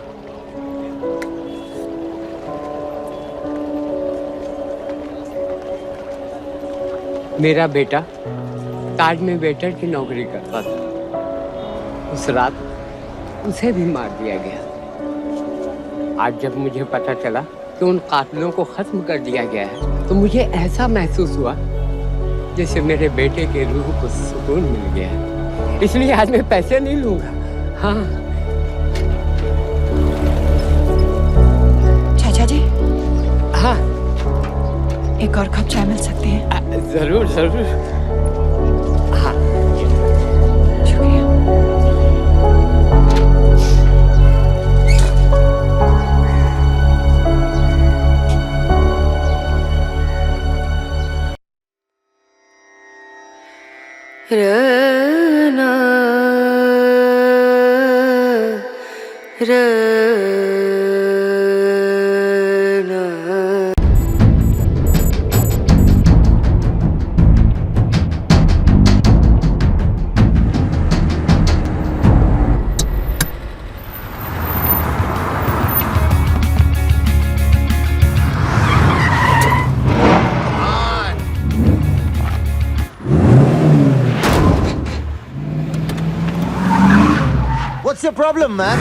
मेरा बेटा ताज में वेटर की नौकरी करता था। उस रात उसे भी मार दिया गया। आज जब मुझे पता चला कि उन कातिलों को खत्म कर दिया गया है, तो मुझे ऐसा महसूस हुआ जैसे मेरे बेटे के रूह को सुकून मिल गया है। इसलिए आज मैं पैसे नहीं लूंगा। हाँ। चाचा जी। हाँ। एक और कप चाय मिल सकती है? जरूर जरूर। हाँ। शुक्रिया। रना What's your problem, man?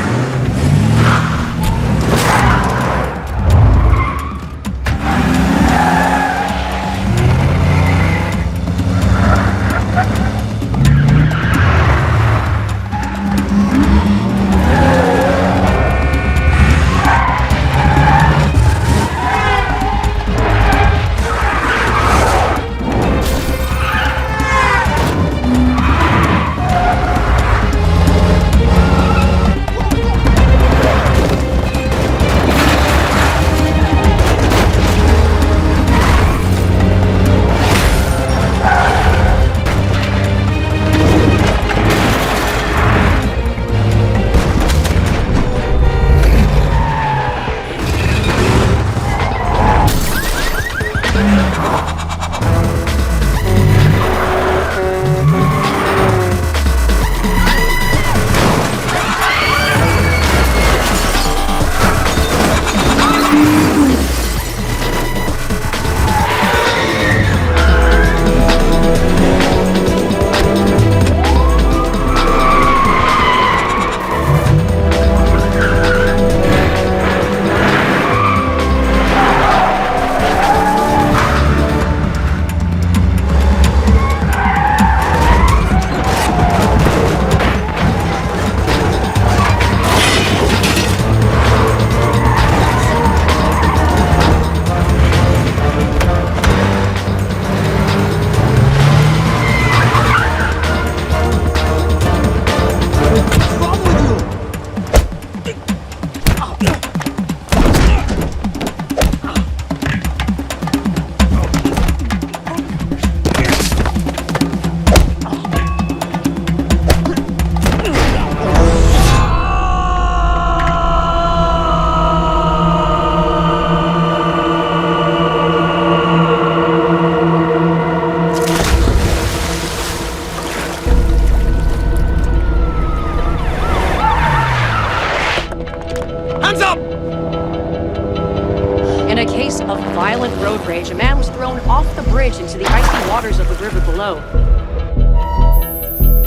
a case of violent road rage, a man was thrown off the bridge into the icy waters of the river below.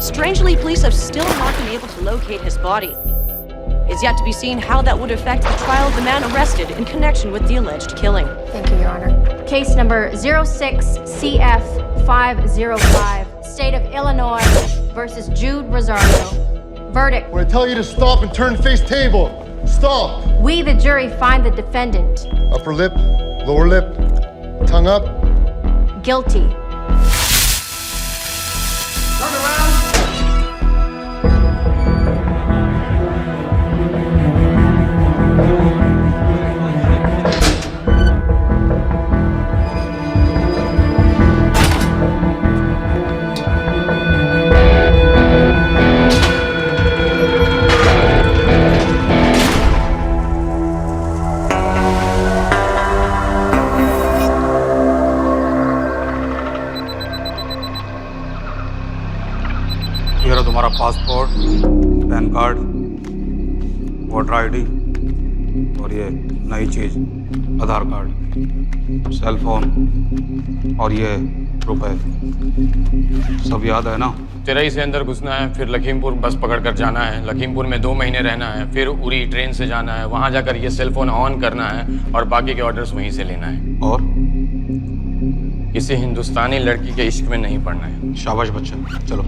Strangely, police have still not been able to locate his body. It's yet to be seen how that would affect the trial of the man arrested in connection with the alleged killing. Thank you, Your Honor. Case number 06CF505, State of Illinois versus Jude Rosario. Verdict. When I tell you to stop and turn face table, stop. We, the jury, find the defendant Upper lip, lower lip, tongue up. guilty. ये रहा तुम्हारा passport, pan card, voter ID और ये नई चीज आधार card, cell phone और ये रुपए। सब याद है ना? तिरई से अंदर घुसना है, फिर लखीमपुर बस पकड़कर जाना है, लखीमपुर में 2 महीने रहना है, फिर उरी ट्रेन से जाना है, वहां जाकर ये सेल फोन ऑन करना है और बाकी के ऑर्डर्स वहीं से लेना है। और किसी हिंदुस्तानी लड़की के इश्क में नहीं पड़ना है। शाबाश बच्चा, चलो।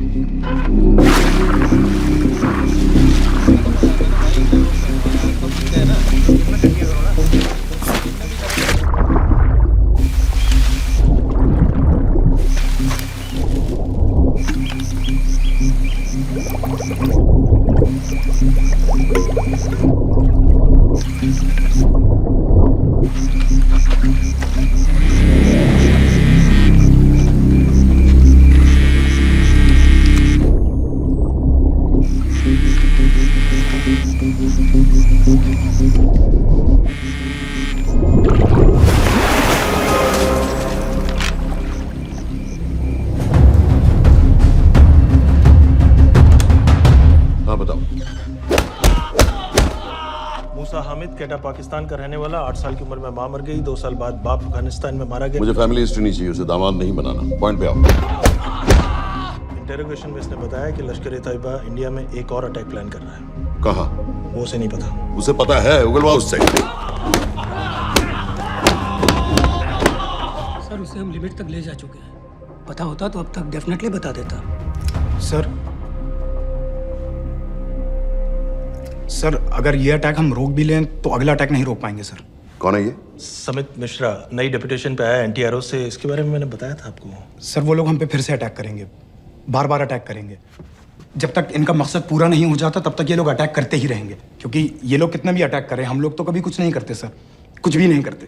कैटा पाकिस्तान का रहने वाला, 8 साल की उम्र में मां मर गई, 2 साल बाद बाप अफगानिस्तान में मारा गया। मुझे फैमिली हिस्ट्री नहीं चाहिए, उसे दामाद नहीं बनाना। पॉइंट पे आओ। इंटेरोगेशन में इसने बताया कि लश्कर-ए-तैयबा इंडिया में एक और अटैक प्लान कर रहा है। कहाँ? वो उसे नहीं पता। उसे पता है, उगलवा उससे। सर उसे हम लिमिट तक ले जा चुके हैं। पता होता तो अब तक डेफिनेटली बता देता। सर अगर ये अटैक हम रोक भी लें तो अगला अटैक नहीं रोक पाएंगे सर। कौन है ये? समित मिश्रा, नई डेपुटेशन पे आया एनटीआरओ से। इसके बारे में मैंने बताया था आपको। सर वो लोग हम पे फिर से अटैक करेंगे, बार बार अटैक करेंगे। जब तक इनका मकसद पूरा नहीं हो जाता तब तक ये लोग अटैक करते ही रहेंगे, क्योंकि ये लोग कितना भी अटैक करें, हम लोग तो कभी कुछ नहीं करते सर, कुछ भी नहीं करते,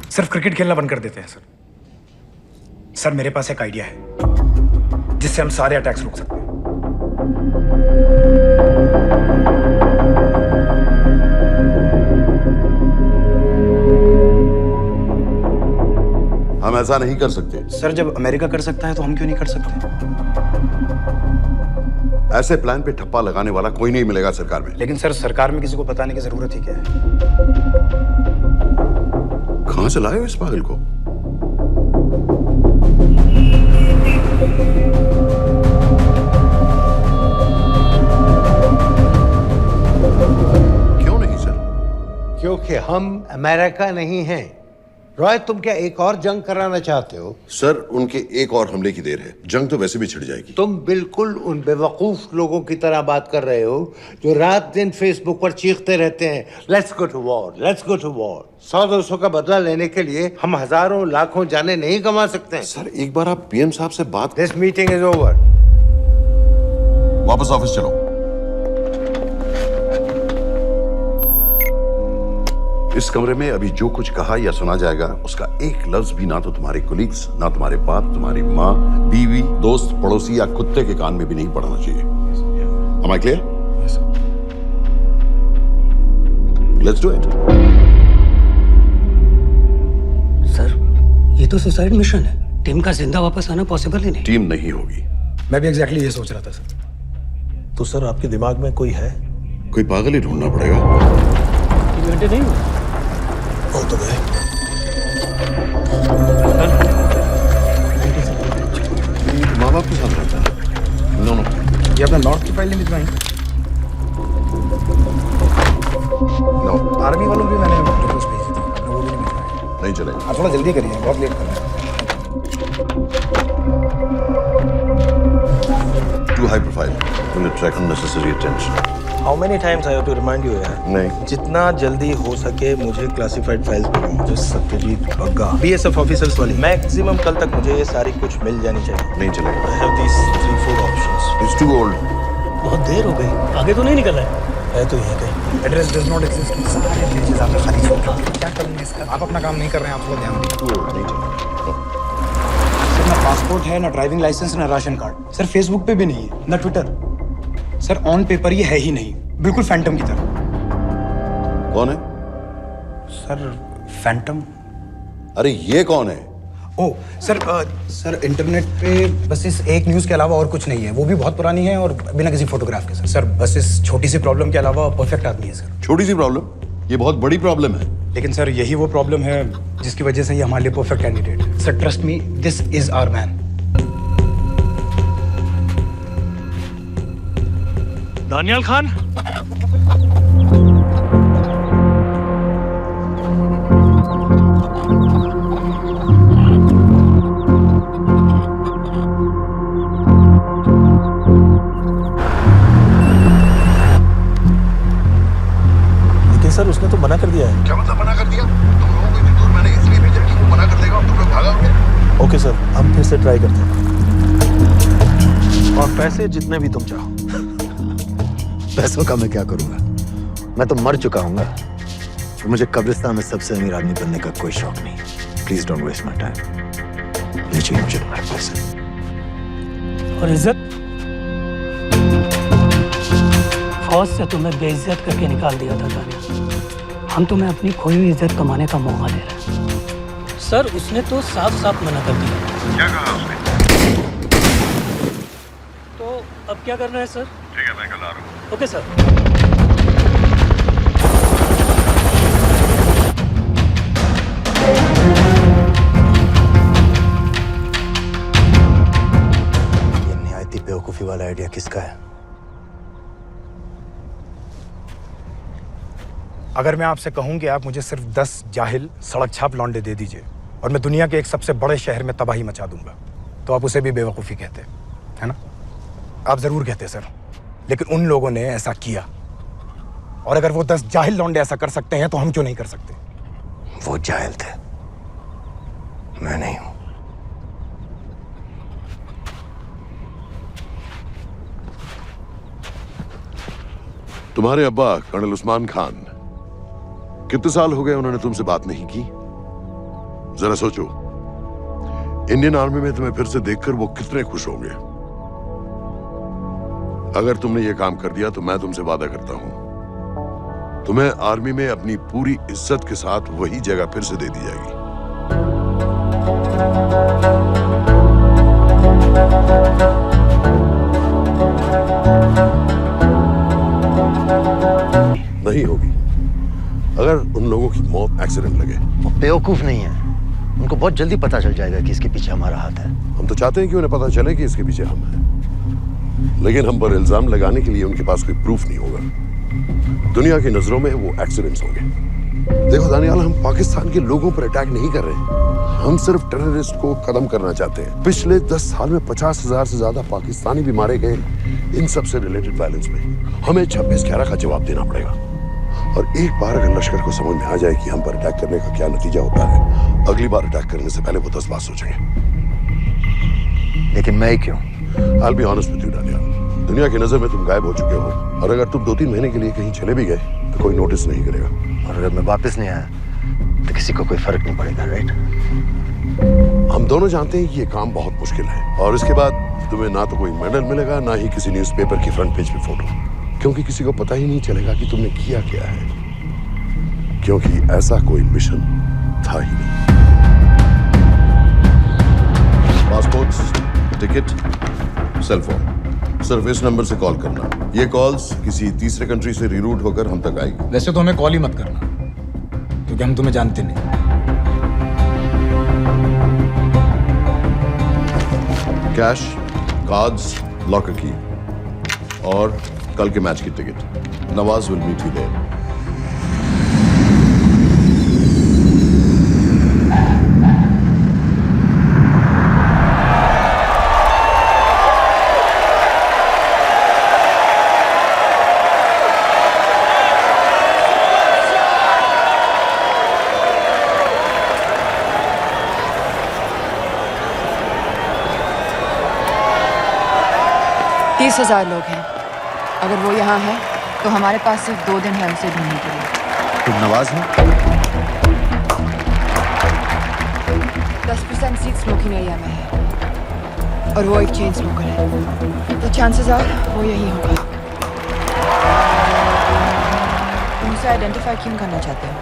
सिर्फ क्रिकेट खेलना बंद कर देते हैं सर। सर मेरे पास एक आइडिया है जिससे हम सारे अटैक्स रोक सकते हैं। हम ऐसा नहीं कर सकते। सर जब अमेरिका कर सकता है तो हम क्यों नहीं कर सकते? ऐसे प्लान पे ठप्पा लगाने वाला कोई नहीं मिलेगा सरकार में। लेकिन सर सरकार में किसी को बताने की जरूरत ही क्या है? कहां से लाए हो इस पागल को? क्यों नहीं सर? क्योंकि हम अमेरिका नहीं हैं। रॉय तुम क्या एक और जंग कराना चाहते हो? सर उनके एक और हमले की देर है, जंग तो वैसे भी छिड़ जाएगी। तुम बिल्कुल उन बेवकूफ लोगों की तरह बात कर रहे हो जो रात दिन फेसबुक पर चीखते रहते हैं let's go to war, let's go to war. 100-200 का बदला लेने के लिए हम हजारों लाखों जाने नहीं कमा सकते हैं। सर एक बार आप पीएम साहब से बात। This meeting is over. वापस ऑफिस चलो। इस कमरे में अभी जो कुछ कहा या सुना जाएगा उसका एक लफ्ज भी ना तो तुम्हारे कोलीग्स, ना तुम्हारे बाप, तुम्हारी माँ, बीवी, दोस्त, पड़ोसी या कुत्ते के कान में भी नहीं पड़ना चाहिए। Am I clear? Yes, sir. Let's do it. Sir ये तो सुसाइड मिशन है, टीम का जिंदा वापस आना पॉसिबल ही नहीं। टीम नहीं होगी। मैं भी एग्जैक्टली ये सोच रहा था सर। तो सर आपके दिमाग में कोई है? कोई पागल ही ढूंढना पड़ेगा। 3 घंटे नहीं हुए। हो तो गए। फाइल नहीं भिजवाई? नो। आर्मी वालों भी मैंने रिक्वेस्ट भेजी थी, आपने वो भी नहीं भिजवाई। नहीं चलेगा। आप थोड़ा जल्दी करिए, बहुत लेट कर रहे हैं। Too high profile. Will attract unnecessary attention. How many times I have to remind you यार? नहीं। जितना जल्दी हो सके मुझे क्लासिफाइड फाइल्स बनाओ, जो सत्यजीत बग्गा BSF ऑफिसर्स वाली। मैक्सिमम कल तक मुझे ये सारी कुछ मिल जानी चाहिए। नहीं चलेगा। I have these 3-4 options. It's too old. बहुत देर हो गई, आगे तो नहीं निकला है तो ये कहीं। एड्रेस डज नॉट एग्जिस्ट, सारे पेजेस आपने खाली छोड़ दिए। क्या करूंगा इसका? आप अपना काम नहीं कर रहे हैं, आप थोड़ा ध्यान दीजिए। Too old. नहीं चलेगा। सर ना पासपोर्ट है, ना ड्राइविंग लाइसेंस, ना राशन कार्ड। सर फेसबुक पे भी नहीं है, ना ट्विटर। सर ऑन पेपर ये है ही नहीं, बिल्कुल फैंटम की तरह। कौन है? Sir Phantom. अरे ये कौन है? ओह सर, सर इंटरनेट पे बस इस एक न्यूज़ के अलावा और कुछ नहीं है, वो भी बहुत पुरानी है और बिना किसी फोटोग्राफ के। सर बस इस छोटी सी प्रॉब्लम के अलावा परफेक्ट आदमी है सर। छोटी सी प्रॉब्लम? ये बहुत बड़ी प्रॉब्लम है। लेकिन सर यही वो प्रॉब्लम है जिसकी वजह से ये हमारे लिए परफेक्ट कैंडिडेट है। Sir trust me, this is our man. Daniyal Khan. लेकिन सर उसने तो मना कर दिया है। क्या मतलब मना कर दिया? तुम लोगों को इतनी दूर मैंने इसलिए भेजा कि वो मना कर देगा और तुम लोग भागोगे। ओके सर, हम फिर से ट्राई करते हैं। और पैसे जितने भी तुम चाहो। पैसों का मैं क्या करूंगा? मैं तो मर चुका हूंगा। तो मुझे कब्रिस्तान में सबसे अमीर आदमी बनने का कोई शौक नहीं। Please don't waste my time. लीजिए मुझे तुम्हारे पैसे। और इज्जत? फौज से तुम्हें बेइज्जत करके निकाल दिया था दानिया। हम तुम्हें अपनी खोई हुई इज्जत कमाने का मौका दे रहे हैं। सर उसने तो साफ साफ मना कर दिया। क्या कहा उसने? तो अब क्या करना है सर? ठीक है, मैं कल आ रहा हूँ। Okay sir. ये निहायती बेवकूफी वाला आइडिया किसका है? अगर मैं आपसे कहूं कि आप मुझे सिर्फ 10 जाहिल सड़क छाप लौंडे दे दीजिए और मैं दुनिया के एक सबसे बड़े शहर में तबाही मचा दूंगा, तो आप उसे भी बेवकूफ़ी कहते, है ना? आप ज़रूर कहते सर, लेकिन उन लोगों ने ऐसा किया। और अगर वो 10 जाहिल लौंडे ऐसा कर सकते हैं तो हम क्यों नहीं कर सकते? वो जाहिल थे, मैं नहीं हूं। तुम्हारे अब्बा कर्नल उस्मान खान, कितने साल हो गए उन्होंने तुमसे बात नहीं की? जरा सोचो, इंडियन आर्मी में तुम्हें फिर से देखकर वो कितने खुश होंगे। अगर तुमने ये काम कर दिया तो मैं तुमसे वादा करता हूं, तुम्हें आर्मी में अपनी पूरी इज्जत के साथ वही जगह फिर से दे दी जाएगी। नहीं होगी। अगर उन लोगों की मौत एक्सीडेंट लगे। वो बेवकूफ नहीं है, उनको बहुत जल्दी पता चल जाएगा कि इसके पीछे हमारा हाथ है। हम तो चाहते हैं कि उन्हें पता चले कि इसके पीछे हम हैं, लेकिन हम पर इल्जाम लगाने के लिए उनके पास कोई प्रूफ नहीं होगा। दुनिया की नजरों में वो एक्सीडेंट्स होंगे। देखो दानियाल, हम पाकिस्तान के लोगों पर अटैक नहीं कर रहे, हम सिर्फ टेररिस्ट को खत्म करना चाहते हैं। पिछले 10 साल में 50,000 से ज्यादा पाकिस्तानी भी मारे गए इन सब से रिलेटेड वायलेंस में। हमें 26/11 का जवाब देना पड़ेगा। और एक बार अगर लश्कर को समझ में आ जाए कि हम पर अटैक करने का क्या नतीजा होता है, अगली बार अटैक करने से पहले वो 10 बार सोचेंगे। लेकिन मैं ही क्यों? I'll be honest with you, Daniyal, दुनिया की नजर में तुम गायब हो चुके हो, और अगर तुम 2-3 महीने के लिए कहीं चले भी गए तो कोई नोटिस नहीं करेगा। और अगर मैं वापस नहीं आया तो किसी को कोई फर्क नहीं पड़ेगा, राइट? हम दोनों जानते हैं कि ये काम बहुत मुश्किल है, और इसके बाद तुम्हें ना तो कोई मेडल मिलेगा, ना ही किसी न्यूज़पेपर की फ्रंट पेज पे फोटो, क्योंकि किसी को पता ही नहीं चलेगा कि तुमने किया क्या है, क्योंकि ऐसा कोई मिशन था ही नहीं। पासपोर्ट्स, टिकट, सेल फोन, सिर्फ इस नंबर से कॉल करना। ये कॉल्स किसी तीसरे कंट्री से रीरूट होकर हम तक आएगी। वैसे तो हमें कॉल ही मत करना, क्योंकि हम तुम्हें जानते नहीं। कैश, कार्ड्स, लॉकर की, और कल के मैच की ticket. Nawaz will meet you there. तीस 30,000 लोग हैं। अगर वो यहाँ है तो हमारे पास सिर्फ 2 दिन है उसे ढूंढने के लिए। तुम नवाज हो? 10% सीट स्मोकिंग एरिया में है और वो एक चेन स्मोकर है, तो चांसेस आर वो यही होगा। तुम उसे आइडेंटिफाई क्यों करना चाहते हो?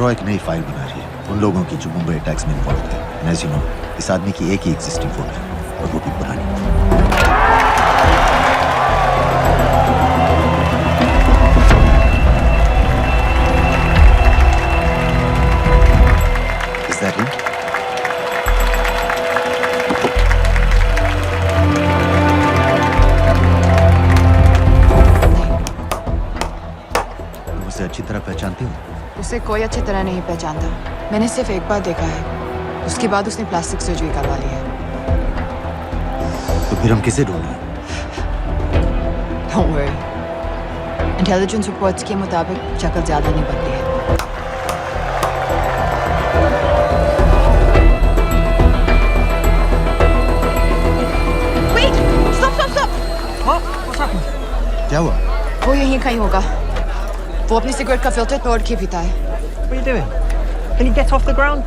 रॉ एक नई फाइल बना रही है उन लोगों की जो मुंबई अटैक्स में इन्वॉल्व थे। एज यू नो, इस आदमी की एक ही एग्जिस्टिंग फोन है और वो भी पुरानी। Is that him? तुम उसे अच्छी तरह पहचानती हो? उसे कोई अच्छी तरह नहीं पहचानता। मैंने सिर्फ एक बार देखा है, उसके बाद उसने प्लास्टिक सर्जरी करवा ली है। तो फिर हम किसे ढूंढें? Don't worry. इंटेलिजेंस रिपोर्ट्स के मुताबिक शक्ल ज्यादा नहीं बनती है। Wait! Stop! Stop! Stop! What's happened? क्या हुआ? वो यहीं कहीं होगा। वो अपनी सिगरेट का फिल्टर तोड़ के पीता है। What are you doing? Can you get off the ground?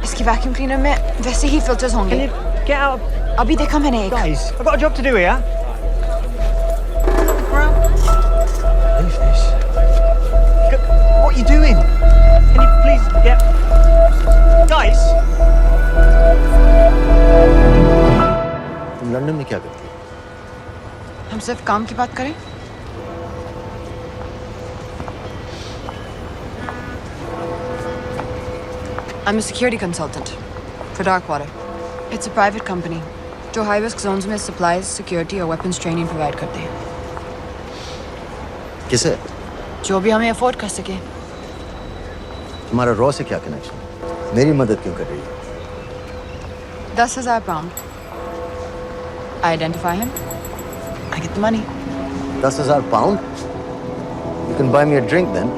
इसकी वैक्यूम क्लीनर में वैसे ही फिल्टर्स होंगे। Can you get out? अभी देखा मैंने एक। Guys, I've got a job to do here. Leave this. What are you doing? Can you please get... Guys? तुम London में क्या करती हो? हम सिर्फ काम की बात करें? I'm a security consultant for Darkwater. It's a private company जो हाई रिस्क जोन्स में सप्लाईज, सिक्योरिटी और वेपन्स ट्रेनिंग प्रोवाइड करते हैं। किसे? जो भी हमें अफोर्ड कर सके। तुम्हारा रॉ से क्या कनेक्शन? मेरी मदद क्यों कर रही है? 10,000 pound. I identify him, I get the money. 10,000 pound? You can buy me a drink then.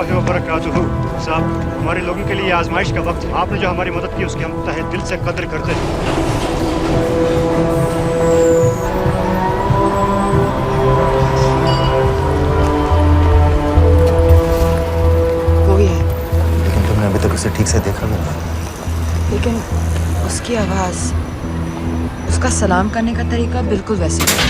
रहमतुल्लाहि व बरकातुहू। साहब, हमारे लोगों के लिए आजमाइश का वक्त है। आपने जो हमारी मदद की उसकी हम तहे दिल से कदर करते हैं। वो ही है, लेकिन तुमने अभी तक उसे ठीक से देखा भी नहीं। लेकिन उसकी आवाज, उसका सलाम करने का तरीका बिल्कुल वैसे ही है।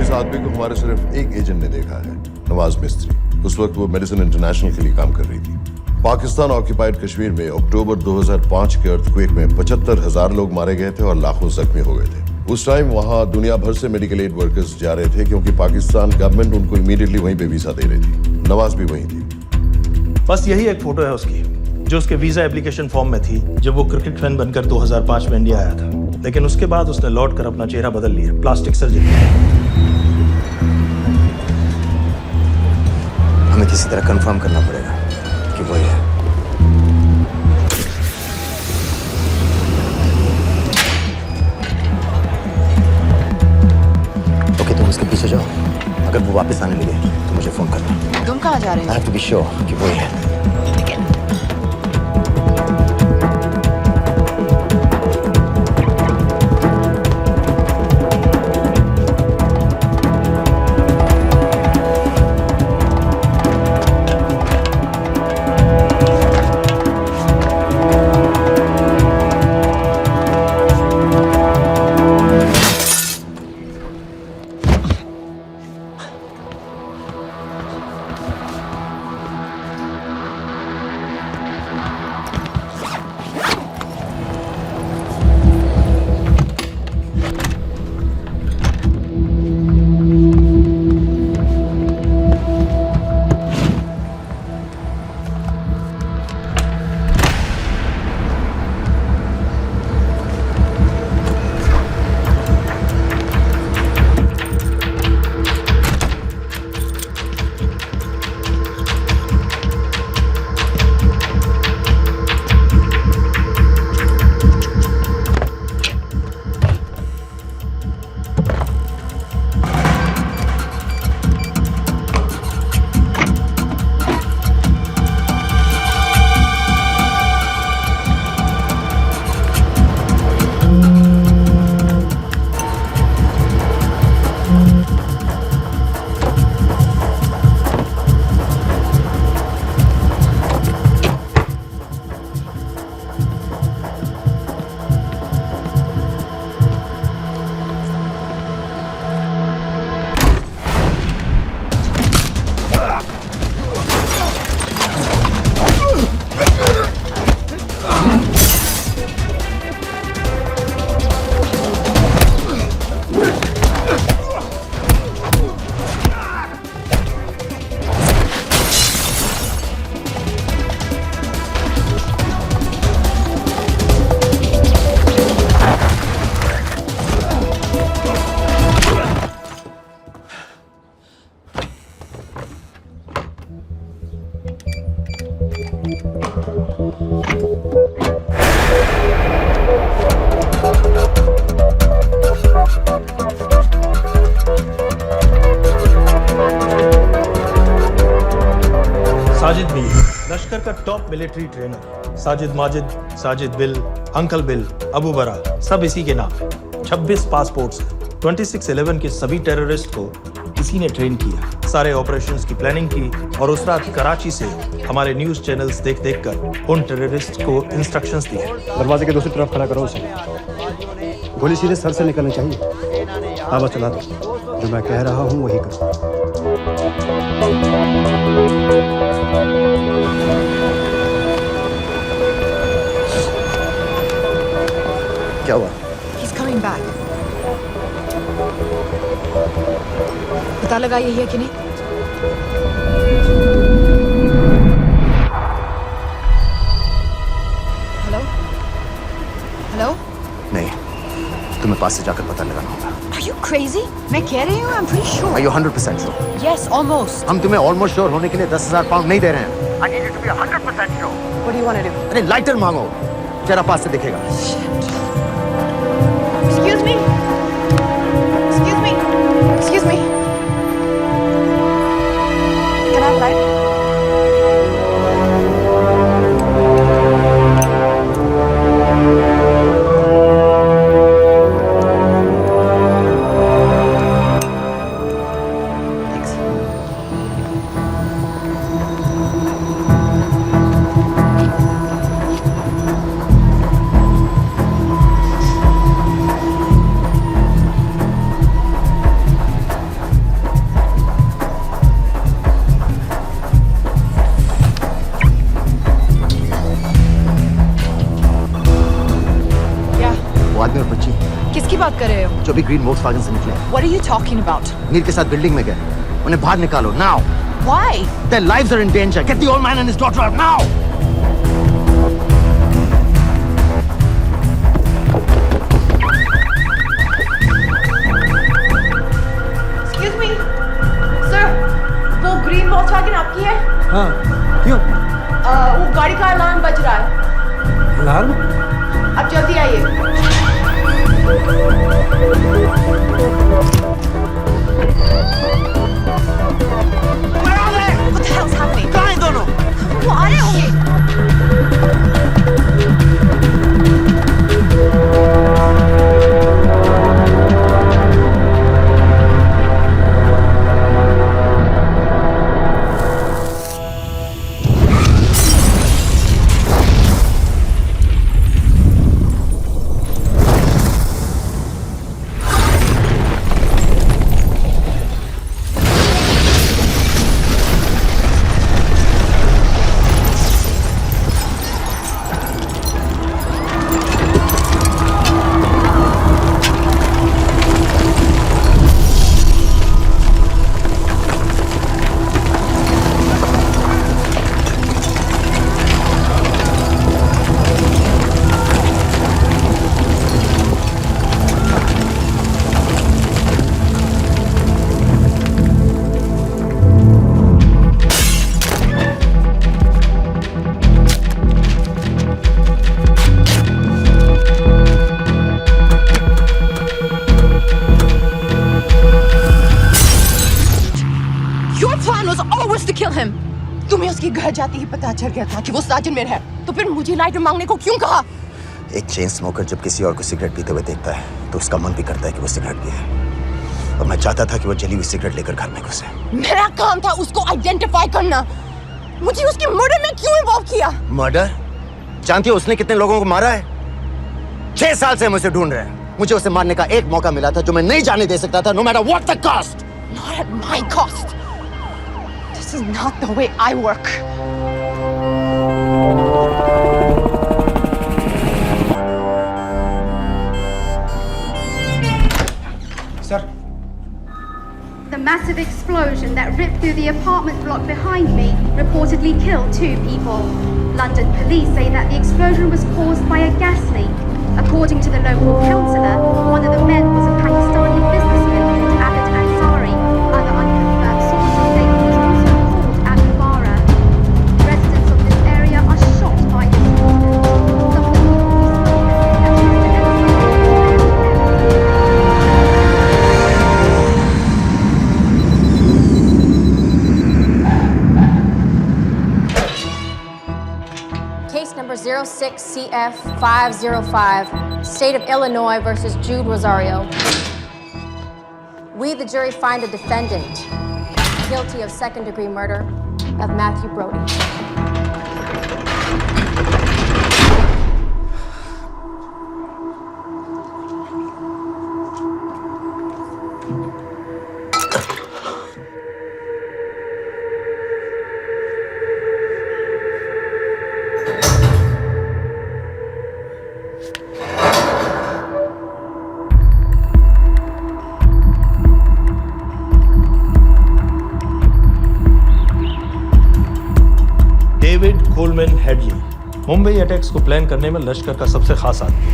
इस आदमी को हमारे सिर्फ एक एजेंट ने देखा है, नवाज मिस्त्री। उस वक्त वो मेडिसिन इंटरनेशनल के लिए काम कर रही थी। पाकिस्तान ऑक्यूपाइड कश्मीर में अक्टूबर 2005 के अर्थक्वेक में 75,000 लोग मारे गए थे और लाखों जख्मी हो गए थे। उस टाइम वहां दुनिया भर से मेडिकल एड वर्कर्स जा रहे थे क्योंकि पाकिस्तान गवर्नमेंट उनको इमीडिएटली वहीं पे वीजा दे रही थी। नवाज भी वहीं थी। बस यही एक फोटो है उसकी, जो उसके वीजा एप्लीकेशन फॉर्म में थी जब वो क्रिकेट फैन बनकर 2005 में इंडिया आया था। लेकिन उसके बाद उसने लौट कर अपना चेहरा बदल लिया, प्लास्टिक सर्जरी। हमें किसी तरह कंफर्म करना पड़ेगा कि वो है। ओके, तुम उसके पीछे जाओ। अगर वो वापस आने लगे तो मुझे फोन करना। तुम कहाँ जा रहे हो? I have to be sure कि वो है। साजिद भी, लश्कर का top military trainer. Sajid Majid, Sajid bill, uncle bill, Abu बरा, सब इसी के नाम है। 26 पासपोर्ट्स हैं। 26/11 के सभी टेररिस्ट को इसी ने ट्रेन किया। सारे ऑपरेशंस की प्लानिंग की और उस रात कराची से हमारे न्यूज चैनल्स देख कर उन टेररिस्ट को इंस्ट्रक्शंस दिए। दरवाजे के दूसरी तरफ खड़ा करो उसे। गोली सीधे सर से निकलनी चाहिए। हाँ बस चला दो, जो मैं कह रहा हूँ वही करो। क्या हुआ? He's coming back. पता लगा यही है कि नहीं? हेलो? हेलो? नहीं, तुम्हें पास से जाकर पता लगाना होगा। Are you crazy? मैं कह रही हूँ, I'm pretty sure. Are you 100% sure? Yes, almost. हम तुम्हें ऑलमोस्ट श्योर होने के लिए 10,000 पाउंड नहीं दे रहे हैं। I need you to be 100% sure. What do you want to do? अरे लाइटर मांगो, चेहरा पास से दिखेगा। Excuse me. Excuse me. Excuse me. किसकी बात कर रहे हो? जो भी ग्रीन वोक्सवैगन से निकले। What are you talking about? नीर के साथ बिल्डिंग में गए, उन्हें बाहर निकालो now. Why? Their lives are in danger. Get the old man and his daughter out now. Excuse me, sir. वो ग्रीन वॉक्सवैगन आपकी है? हाँ, क्यों? वो गाड़ी का अलार्म बज रहा है। अलार्म? अब जल्दी आइए। What the hell's happening? कहाँ हैं दोनों? वो आ रहे होंगे। तुम्हें उसके घर जाते ही पता चल गया था कि वो साजन में है, तो फिर मुझे लाइटर मांगने को क्यों कहा? एक चेन स्मोकर जब किसी और को सिगरेट पीते हुए देखता है तो उसका मन भी करता है कि वो सिगरेट पिए, और मैं चाहता था कि वो जली हुई सिगरेट लेकर घर में घुसे। मेरा काम था उसको आइडेंटिफाई करना। मुझे उसके मर्डर में क्यों इन्वॉल्व किया? मर्डर? जानती हो उसने कितने लोगों को मारा है? 6 साल से हम उसे ढूंढ रहे हैं। मुझे उसे मारने का एक मौका मिला था जो मैं नहीं जाने दे सकता था, no matter what the cost. Not at my cost. This is not the way I work. Sir. The massive explosion that ripped through the apartment block behind me reportedly killed 2 people. London police say that the explosion was caused by a gas leak. According to the local councillor, one of the men was a Pakistani businessman called Abid Ansari. Other unconfirmed sources say he was also called Abu Bara. Residents of this area are shocked by this incident. Some of the people we spoke with accused the Case number 06CF505, State of Illinois versus Jude Rosario. We, the jury, find the defendant guilty of second-degree murder of Matthew Brody. David Coleman Headley Mumbai attacks को plan करने में लश्कर का सबसे खास आदमी।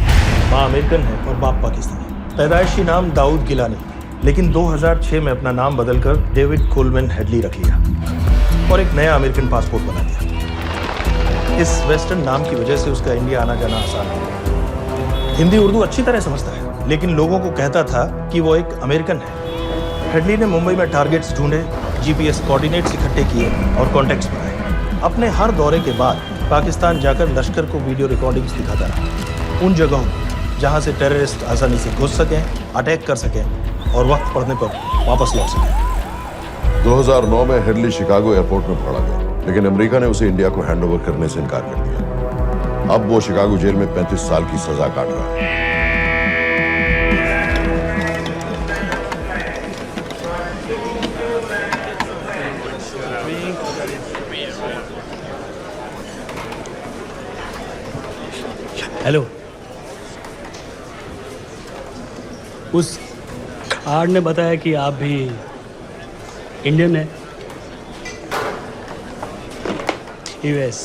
माँ American है और बाप पाकिस्तानी। पैदाइशी नाम दाऊद गिलानी, लेकिन 2006 में अपना नाम बदलकर डेविड कोलमैन हेडली रख लिया और एक नया अमेरिकन पासपोर्ट बना दिया। इस वेस्टर्न नाम की वजह से उसका इंडिया आना जाना आसान है। हिंदी उर्दू अच्छी तरह समझता है, लेकिन लोगों को कहता था कि वो एक अमेरिकन है। हेडली ने मुंबई में टारगेट्स ढूंढे, जीपीएस कोऑर्डिनेट्स इकट्ठे किए और कॉन्टैक्ट्स बनाए। अपने हर दौरे के बाद पाकिस्तान जाकर लश्कर को वीडियो रिकॉर्डिंग्स दिखाता रहा, उन जगहों जहां से टेररिस्ट आसानी से घुस सकें, अटैक कर सकें और वक्त पड़ने पर वापस लौट सकें। 2009 में हेडली शिकागो एयरपोर्ट में पकड़ा गया, लेकिन अमेरिका ने उसे इंडिया को हैंडओवर करने से इनकार कर दिया। अब वो शिकागो जेल में 35 साल की सजा काट रहा है। हेलो, उस कार्ड ने बताया कि आप भी इंडियन है। यूएस।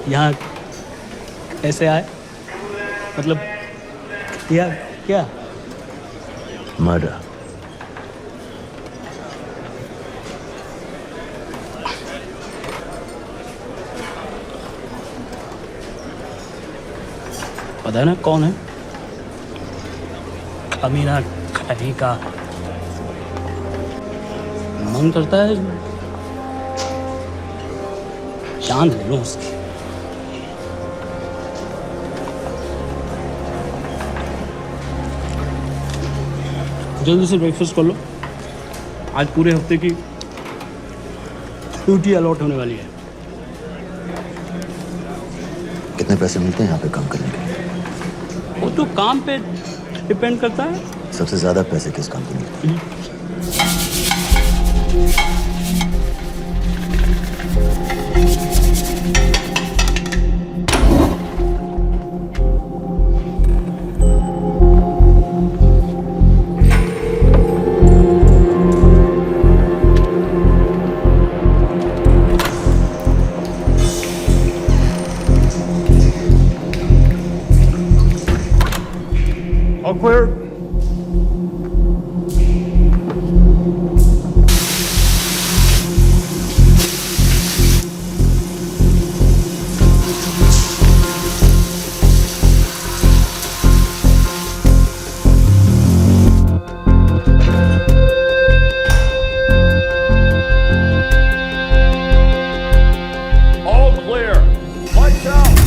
यहाँ कैसे आए? मतलब क्या क्या? मर्डर। पता है ना कौन है? कमीना कहीं का। मन करता है जान ले लो उसकी। जल्दी से ब्रेकफास्ट कर लो, आज पूरे हफ्ते की ड्यूटी अलॉट होने वाली है। कितने पैसे मिलते हैं यहाँ पे काम करने के लिए? वो तो काम पे डिपेंड करता है। सबसे ज्यादा पैसे किस काम पे मिलते हैं? All clear? All clear. Lights out.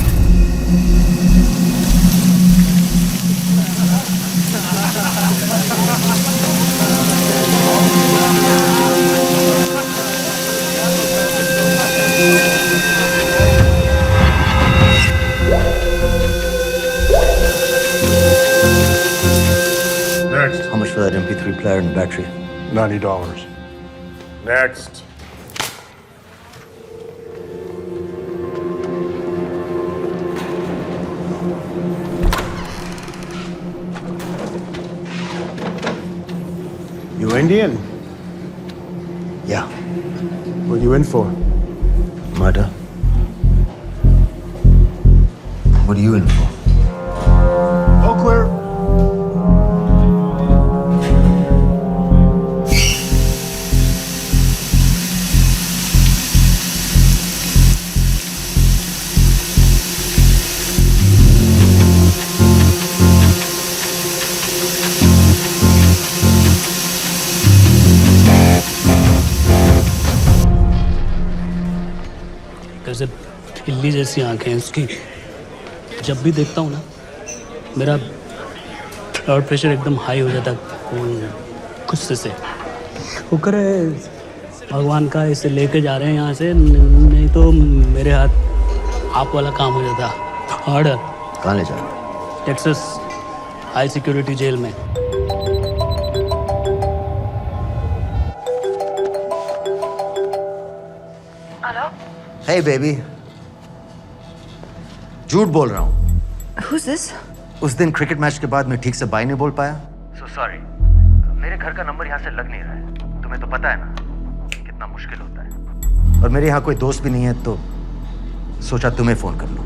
Next. How much for that MP3 player and battery? $90. Next. You Indian? Yeah. What are you in for? Murder. What are you in for? All clear. कैसे बिल्ली जैसी आंखें हैं उसकी। जब भी देखता हूँ ना मेरा ब्लड प्रेशर एकदम हाई हो जाता है गुस्से से। शुक्र है भगवान का इसे लेके जा रहे हैं यहाँ से, नहीं तो मेरे हाथ आप वाला काम हो जाता। ऑर्डर। कहाँ ले जा रहे हो? टेक्सास हाई सिक्योरिटी जेल में। Hey baby. झूठ बोल रहा हूँ। Who's this? उस दिन क्रिकेट मैच के बाद मैं ठीक से बाय नहीं बोल पाया। So sorry. मेरे घर का नंबर यहाँ से लग नहीं रहा है। तुम्हें तो पता है ना कितना मुश्किल होता है। और मेरे यहाँ कोई दोस्त भी नहीं है तो सोचा तुम्हें फोन कर लूं।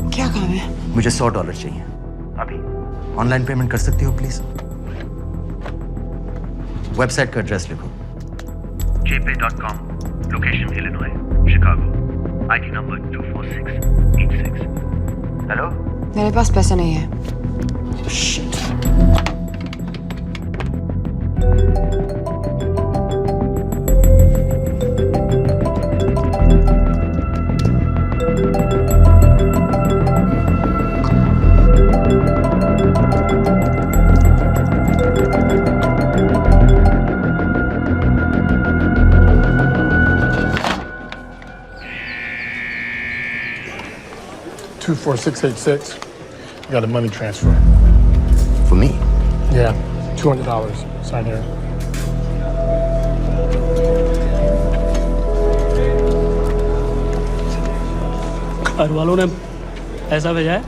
क्या काम है? मुझे $100 चाहिए अभी। ऑनलाइन पेमेंट कर सकती हो प्लीज? वेबसाइट का एड्रेस लिखो। jpay.com, location Illinois, Chicago, ID number 24686. Hello? मेरे पास पैसे नहीं है। $24686. Got a money transfer. For me? Yeah. $200. Sign here. घर वालों ने ऐसा भेजा है?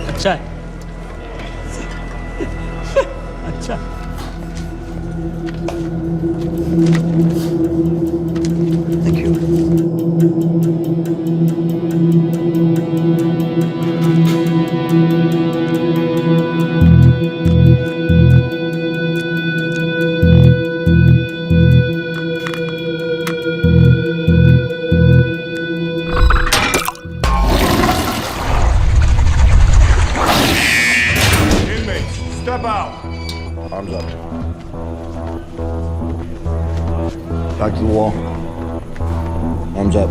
अच्छा है। अच्छा। Thank you. Inmates, step out. Arms up. Back to the wall. Arms up.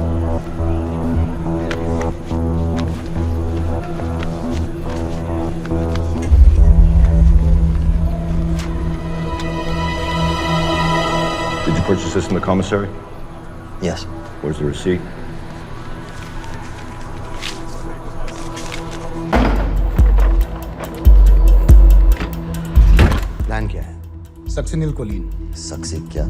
Did you purchase this in the commissary? Yes. Where's the receipt? Plan क्या है? Succinyl choline. सक्सी क्या?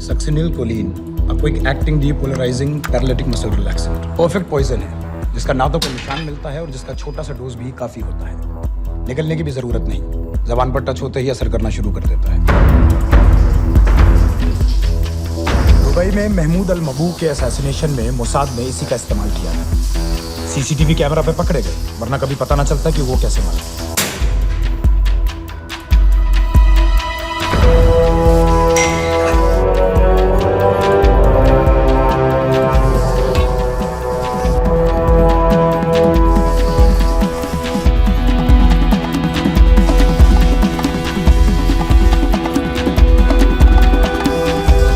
सक्सिनिल कोलीन आपको एक acting depolarising paralytic muscle relaxant perfect poison है जिसका ना तो कोई निशान मिलता है और जिसका छोटा सा डोज भी काफी होता है। निकलने की भी जरूरत नहीं, जबान पर टच होते ही असर करना शुरू कर देता है। दुबई में महमूद अल मबू के असैसिनेशन में मोसाद ने इसी का इस्तेमाल किया था। सीसीटीवी कैमरा पे पकड़े गए, वरना कभी पता ना चलता कि वो कैसे मारा।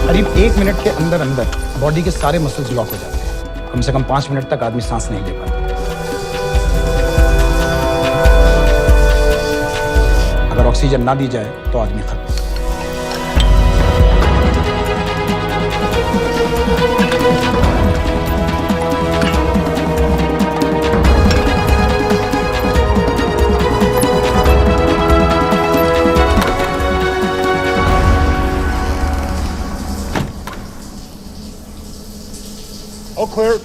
करीब 1 मिनट के अंदर अंदर बॉडी के सारे मसल्स लॉक हो जाते हैं। कम से कम 5 मिनट तक आदमी सांस नहीं ले पाता। अगर ऑक्सीजन ना दी जाए तो आदमी खत्म। All clear.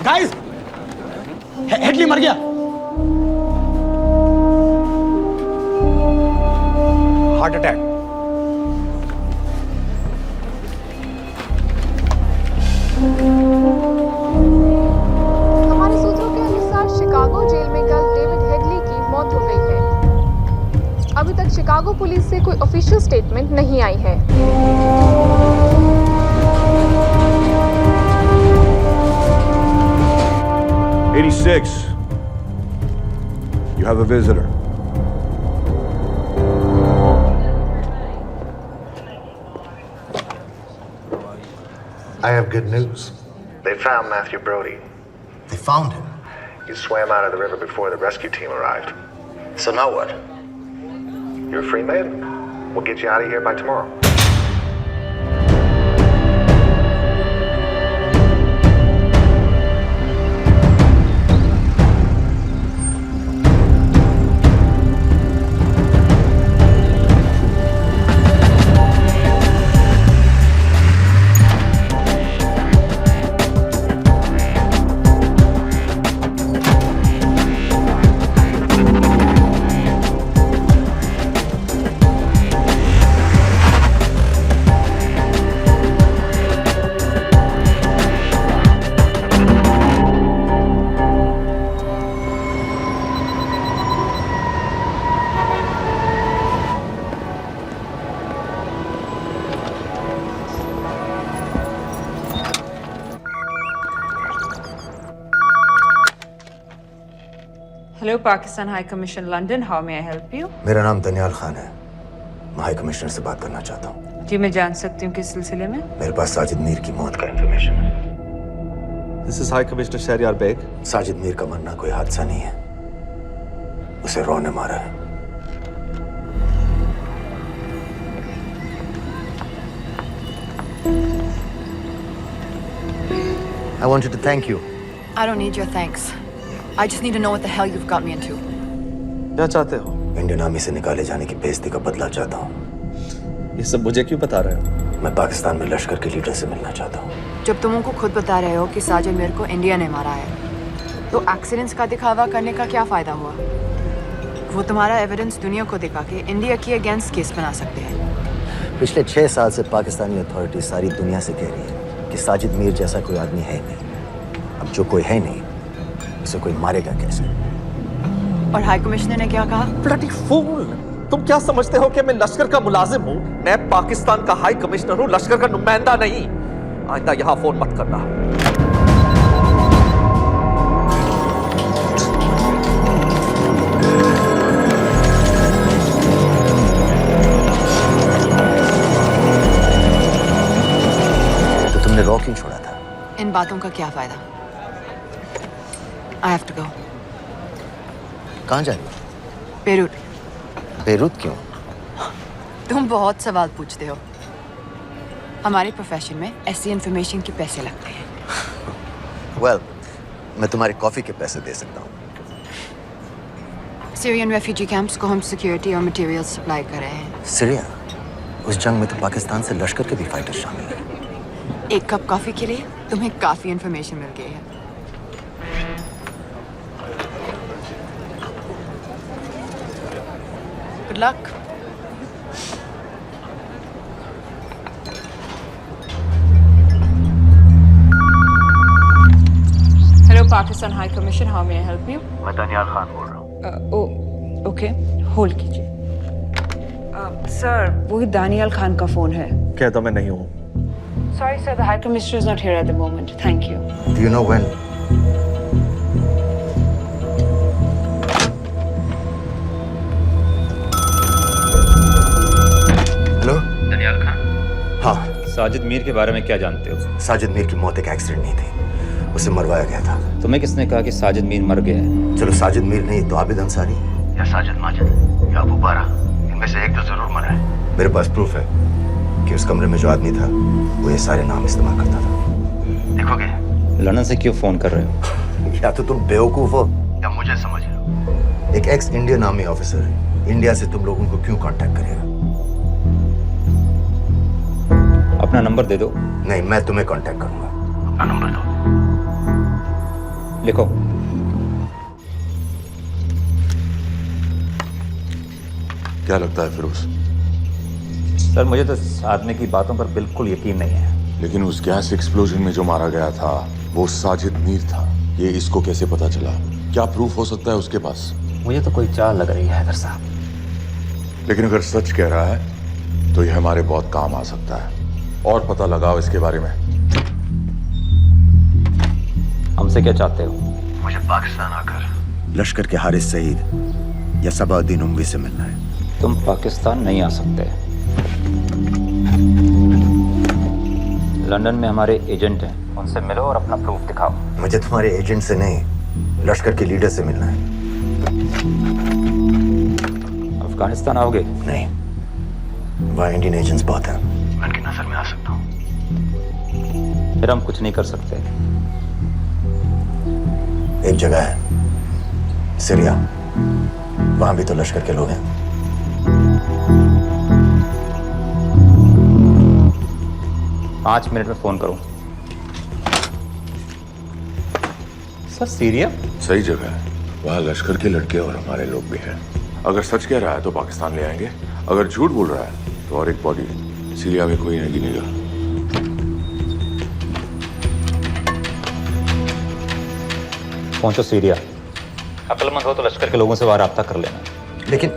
गाइस, हेडली मर गया। Heart attack. हमारे सूत्रों के अनुसार शिकागो जेल में कल डेविड हेडली की मौत हो गई है। अभी तक शिकागो पुलिस से कोई ऑफिशियल स्टेटमेंट नहीं आई है। 86. You have a visitor. I have good news. They found Matthew Brody. They found him? He swam out of the river before the rescue team arrived. So now what? You're a free man. We'll get you out of here by tomorrow. Hello, Pakistan High Commission, London. How may I help you? मेरा नाम दनियाल खान है। मैं high commissioner से बात करना चाहता हूँ। जी, मैं जान सकती हूँ किस सिलसिले में? मेरे पास साजिद मीर की मौत का इंफॉर्मेशन है। This is High Commissioner Shahryar Baig. Sajid Mir का मरना कोई हादसा नहीं है, उसे रॉ ने मारा है। I wanted to thank you. I don't need your thanks. I just need to know what the hell you've got me into. क्या चाहते हो? इंडियन आर्मी से निकाले जाने की बेइज्जती का बदला चाहता हूँ। ये सब मुझे क्यों बता रहे हो? मैं पाकिस्तान में लश्कर के लीडर से मिलना चाहता हूँ। जब तुम उनको खुद बता रहे हो कि साजिद मीर को इंडिया ने मारा है, तो एक्सीडेंट्स का दिखावा करने का क्या फायदा हुआ? वो तुम्हारा एविडेंस दुनिया को दिखा के इंडिया के अगेंस्ट केस बना सकते हैं। पिछले 6 साल से पाकिस्तानी अथॉरिटी सारी दुनिया से कह रही है कि साजिद मीर जैसा कोई आदमी है नहीं। अब जो कोई है नहीं, उसे कोई मारेगा कैसे? और हाई कमिश्नर ने क्या कहा? Bloody fool! तुम क्या समझते हो कि मैं लश्कर का मुलाजिम हूँ? मैं पाकिस्तान का हाई कमिश्नर हूँ, लश्कर का नुमाइंदा नहीं। आइंदा यहाँ फोन मत करना। तो तुमने रॉ क्यों छोड़ा था? इन बातों का क्या फायदा? I have to go. कहाँ जा रही हो? बेरूट। बेरूत क्यों? तुम बहुत सवाल पूछते हो। हमारे प्रोफेशन में ऐसी इंफॉर्मेशन के पैसे लगते हैं। Well, मैं तुम्हारे कॉफी के पैसे दे सकता हूँ। सीरियन रेफ्यूजी कैंप्स को हम सिक्योरिटी और मटेरियल सप्लाई कर रहे हैं। सीरिया? उस जंग में तो पाकिस्तान से लश्कर के भी फाइटर शामिल हैं। एक कप कॉफी के लिए तुम्हें काफी इंफॉर्मेशन मिल गई है। Good luck. Hello, Pakistan High Commission. How may I help you? मैं दनियाल खान बोल रहा हूँ। ओके, होल्ड कीजिए। सर, वही दानियाल खान का फोन है। कहता मैं नहीं हूँ। Sorry, sir. The High Commissioner is not here at the moment. Thank you. Do you know when? Hello? Daniyal Khan. हाँ। साजिद मीर के बारे में क्या जानते हो? साजिद मीर की मौत एक एक्सीडेंट नहीं थी, उसे मरवाया गया था। तुम्हें किसने कहा कि साजिद मीर मर गया है? चलो साजिद मीर नहीं तो आबिद अंसारी या साजिद माजिद या अबू बारा, इनमें से एक तो जरूर मरा है। मेरे पास प्रूफ है कि उस कमरे में जो आदमी था वो ये सारे नाम इस्तेमाल करता था। देखोगे? लंदन से क्यों फोन कर रहे हो? या तो तुम बेवकूफ हो या मुझे समझ लो। एक x Indian army officer India से तुम लोगों को क्यों कांटेक्ट करेगा? अपना नंबर दे दो। नहीं, मैं तुम्हें कांटेक्ट करूंगा। अपना नंबर दो। लिखो। क्या लगता है फिरोज? सर, मुझे तो इस आदमी की बातों पर बिल्कुल यकीन नहीं है। लेकिन उस गैस एक्सप्लोजन में जो मारा गया था वो साजिद मीर था। ये इसको कैसे पता चला? क्या प्रूफ हो सकता है उसके पास? मुझे तो कोई चाल लग रही है हैदर साहब। लेकिन अगर सच कह रहा है तो ये हमारे बहुत काम आ सकता है। और पता लगाओ इसके बारे में। हमसे क्या चाहते हो? मुझे पाकिस्तान आकर लश्कर के हारिस सईद या सबाउद्दीन उमवी से मिलना है। तुम पाकिस्तान नहीं आ सकते। लंदन में हमारे एजेंट हैं, उनसे मिलो और अपना प्रूफ दिखाओ। मुझे तुम्हारे एजेंट से नहीं, लश्कर के लीडर से मिलना है। अफगानिस्तान आओगे? नहीं, वहाँ इंडियन एजेंट्स बहुत हैं। मैं उनकी नजर में आ सकता हूँ। फिर हम कुछ नहीं कर सकते। एक जगह है सीरिया, वहां भी तो लश्कर के लोग हैं। पाँच मिनट में फोन करूं। सर, सीरिया सही जगह है। वहाँ लश्कर के लड़के और हमारे लोग भी हैं। अगर सच कह रहा है तो पाकिस्तान ले आएंगे, अगर झूठ बोल रहा है तो और एक बॉडी सीरिया में कोई नहीं गिनेगा। पहुंचो सीरिया। अक्लमंद हो तो लश्कर के लोगों से वहां राब्ता कर लेना। लेकिन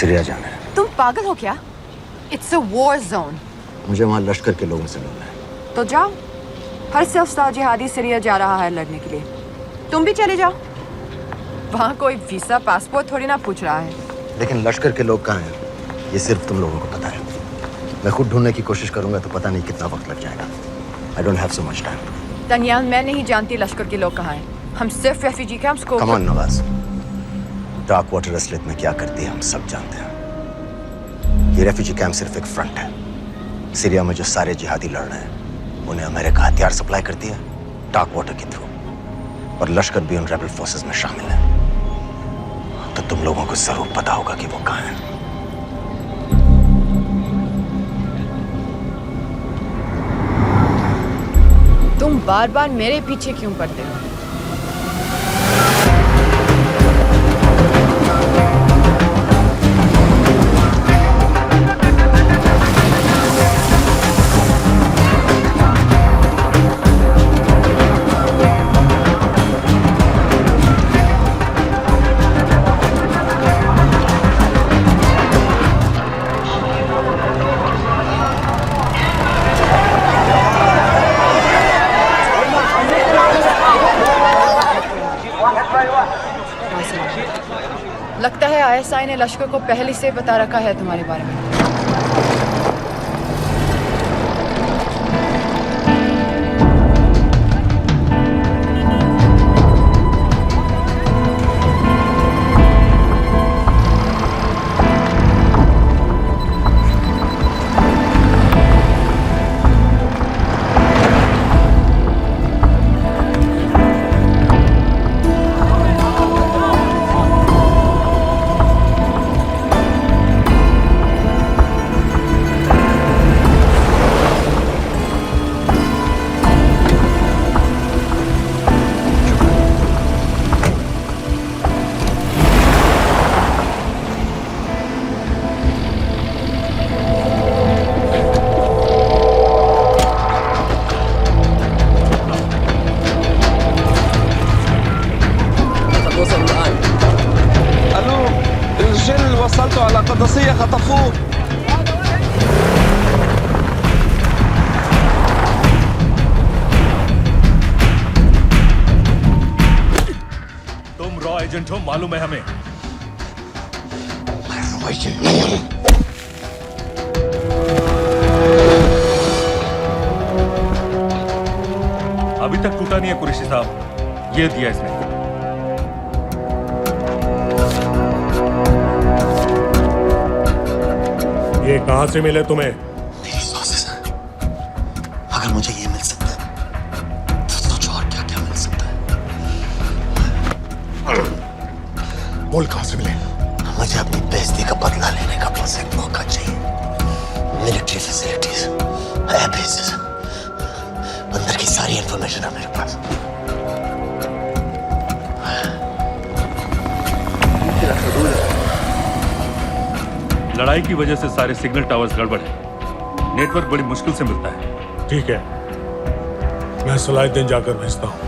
सीरिया जाना है। तुम पागल हो क्या? It's a war zone. मुझे वहाँ लश्कर के लोगों से मिलना है। तो जाओ। हर सिर्फ जिहादी सीरिया जा रहा है लड़ने के लिए। तुम भी चले जाओ। वहाँ कोई वीसा पासपोर्ट थोड़ी ना पूछ रहा है। लेकिन लश्कर के लोग कहाँ हैं ये सिर्फ तुम लोगों को पता है। मैं खुद ढूंढने की कोशिश करूंगा तो पता नहीं कितना वक्त लग जाएगा। I don't have so much time. Daniyal, मैं नहीं जानती लश्कर के लोग कहाँ हैं। हम सिर्फ रेफ्यूजी कैंप्स को। Come on Nawaz, dark water असलियत में क्या करती है हम सब जानते हैं। ये रेफ्यूजी कैंप सिर्फ एक फ्रंट है। सीरिया में जो सारे जिहादी लड़ रहे हैं उन्हें अमेरिका हथियार सप्लाई करती है डार्क वाटर के थ्रू, और लश्कर भी उन रेबल फोर्सेस में शामिल है। तो तुम लोगों को जरूर पता होगा कि वो कहाँ है। तुम बार बार मेरे पीछे क्यों पड़ते हो? लगता है आईएसआई ने लश्कर को पहले से बता रखा है तुम्हारे बारे में। एजेंट हो मालूम है हमें। अभी तक टूटा नहीं है कुरैशी साहब, ये दिया इसने। ये कहां से मिले तुम्हें? मेरी सोर्सेस। अगर मुझे ये मिल सकता है तो सोचो और क्या क्या मिल सकता है। बोल कहां से मिले? मुझे अपनी बेइज्जती का बदला लेने का बस एक मौका चाहिए। मिलिट्री फैसिलिटीज, एयर बेसेस, अंदर की सारी इंफॉर्मेशन है मेरे पास। लड़ाई की वजह से सारे सिग्नल टावर्स गड़बड़ है, नेटवर्क बड़ी मुश्किल से मिलता है। ठीक है, मैं सलाहुद्दीन जाकर भेजता हूं।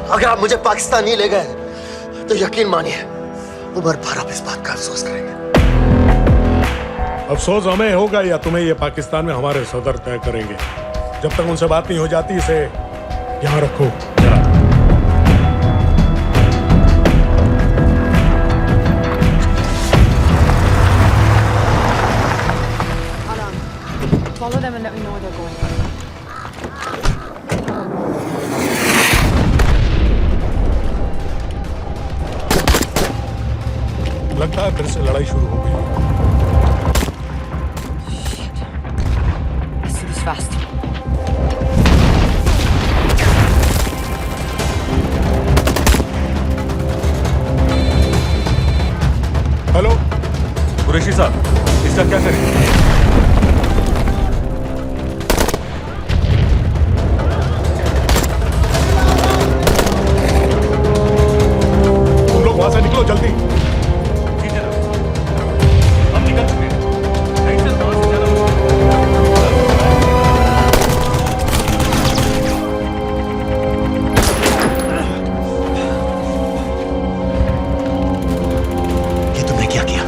अगर आप मुझे पाकिस्तान नहीं ले गए तो यकीन मानिए उमर भर आप इस बात का अफसोस करेंगे। अफसोस हमें होगा या तुम्हें ये पाकिस्तान में हमारे सदर तय करेंगे। जब तक उनसे बात नहीं हो जाती इसे यहाँ रखो। Follow them and let me know where they're going. लगता है फिर से लड़ाई शुरू हो गई। Let's do this fast. Hello Qureshi साहब, इसका क्या करें? तुम लोग वहां से निकलो जल्दी। हम निकल चुके हैं। ये तुमने क्या किया?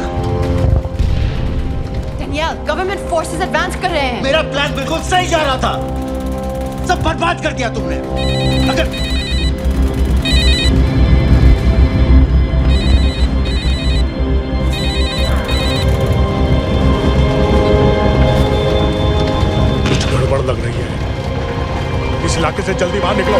मेरा प्लान बिल्कुल सही जा रहा था, सब बर्बाद कर दिया तुमने। अगर गड़बड़ लग रही है, इस इलाके से जल्दी बाहर निकलो।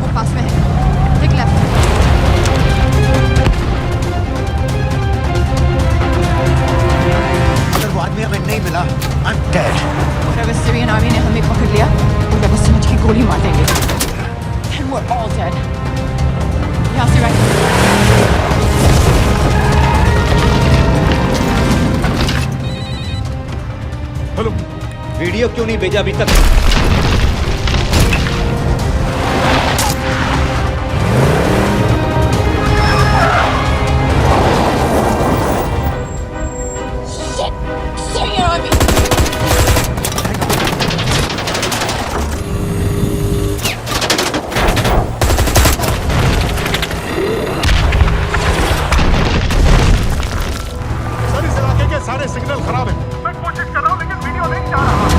वो पास में है। Take left. अगर वो आदमी हमें नहीं मिला, I'm dead. और अगर सीरियन आर्मी ने हमें पकड़ लिया तो वो समझ के गोली मार देंगे। Then we're all dead. यहाँ से right. हेलो, वीडियो क्यों नहीं भेजा अभी तक? Syrian army. सर इस इलाके के सारे सिग्नल खराब हैं। मैं कोशिश कर रहा हूँ लेकिन वीडियो नहीं जा रहा।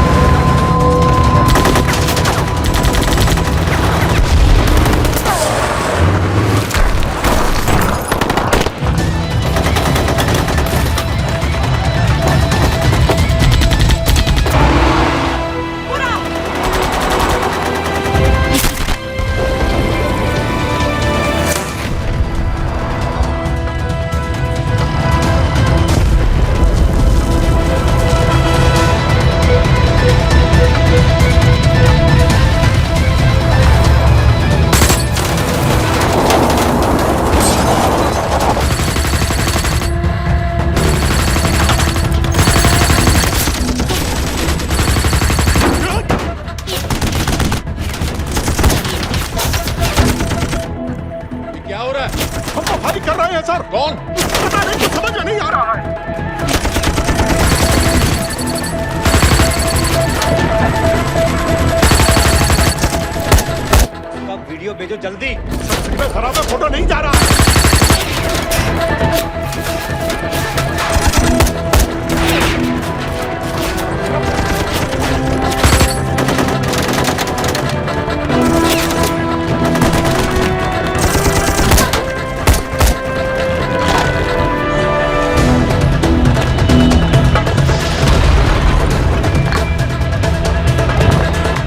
क्या हो रहा है? हम तो फायरिंग कर रहे हैं सर। कौन? पता नहीं, कुछ समझ में नहीं आ रहा है। वीडियो भेजो जल्दी। सिग्नल खराब है, फोटो नहीं जा रहा है।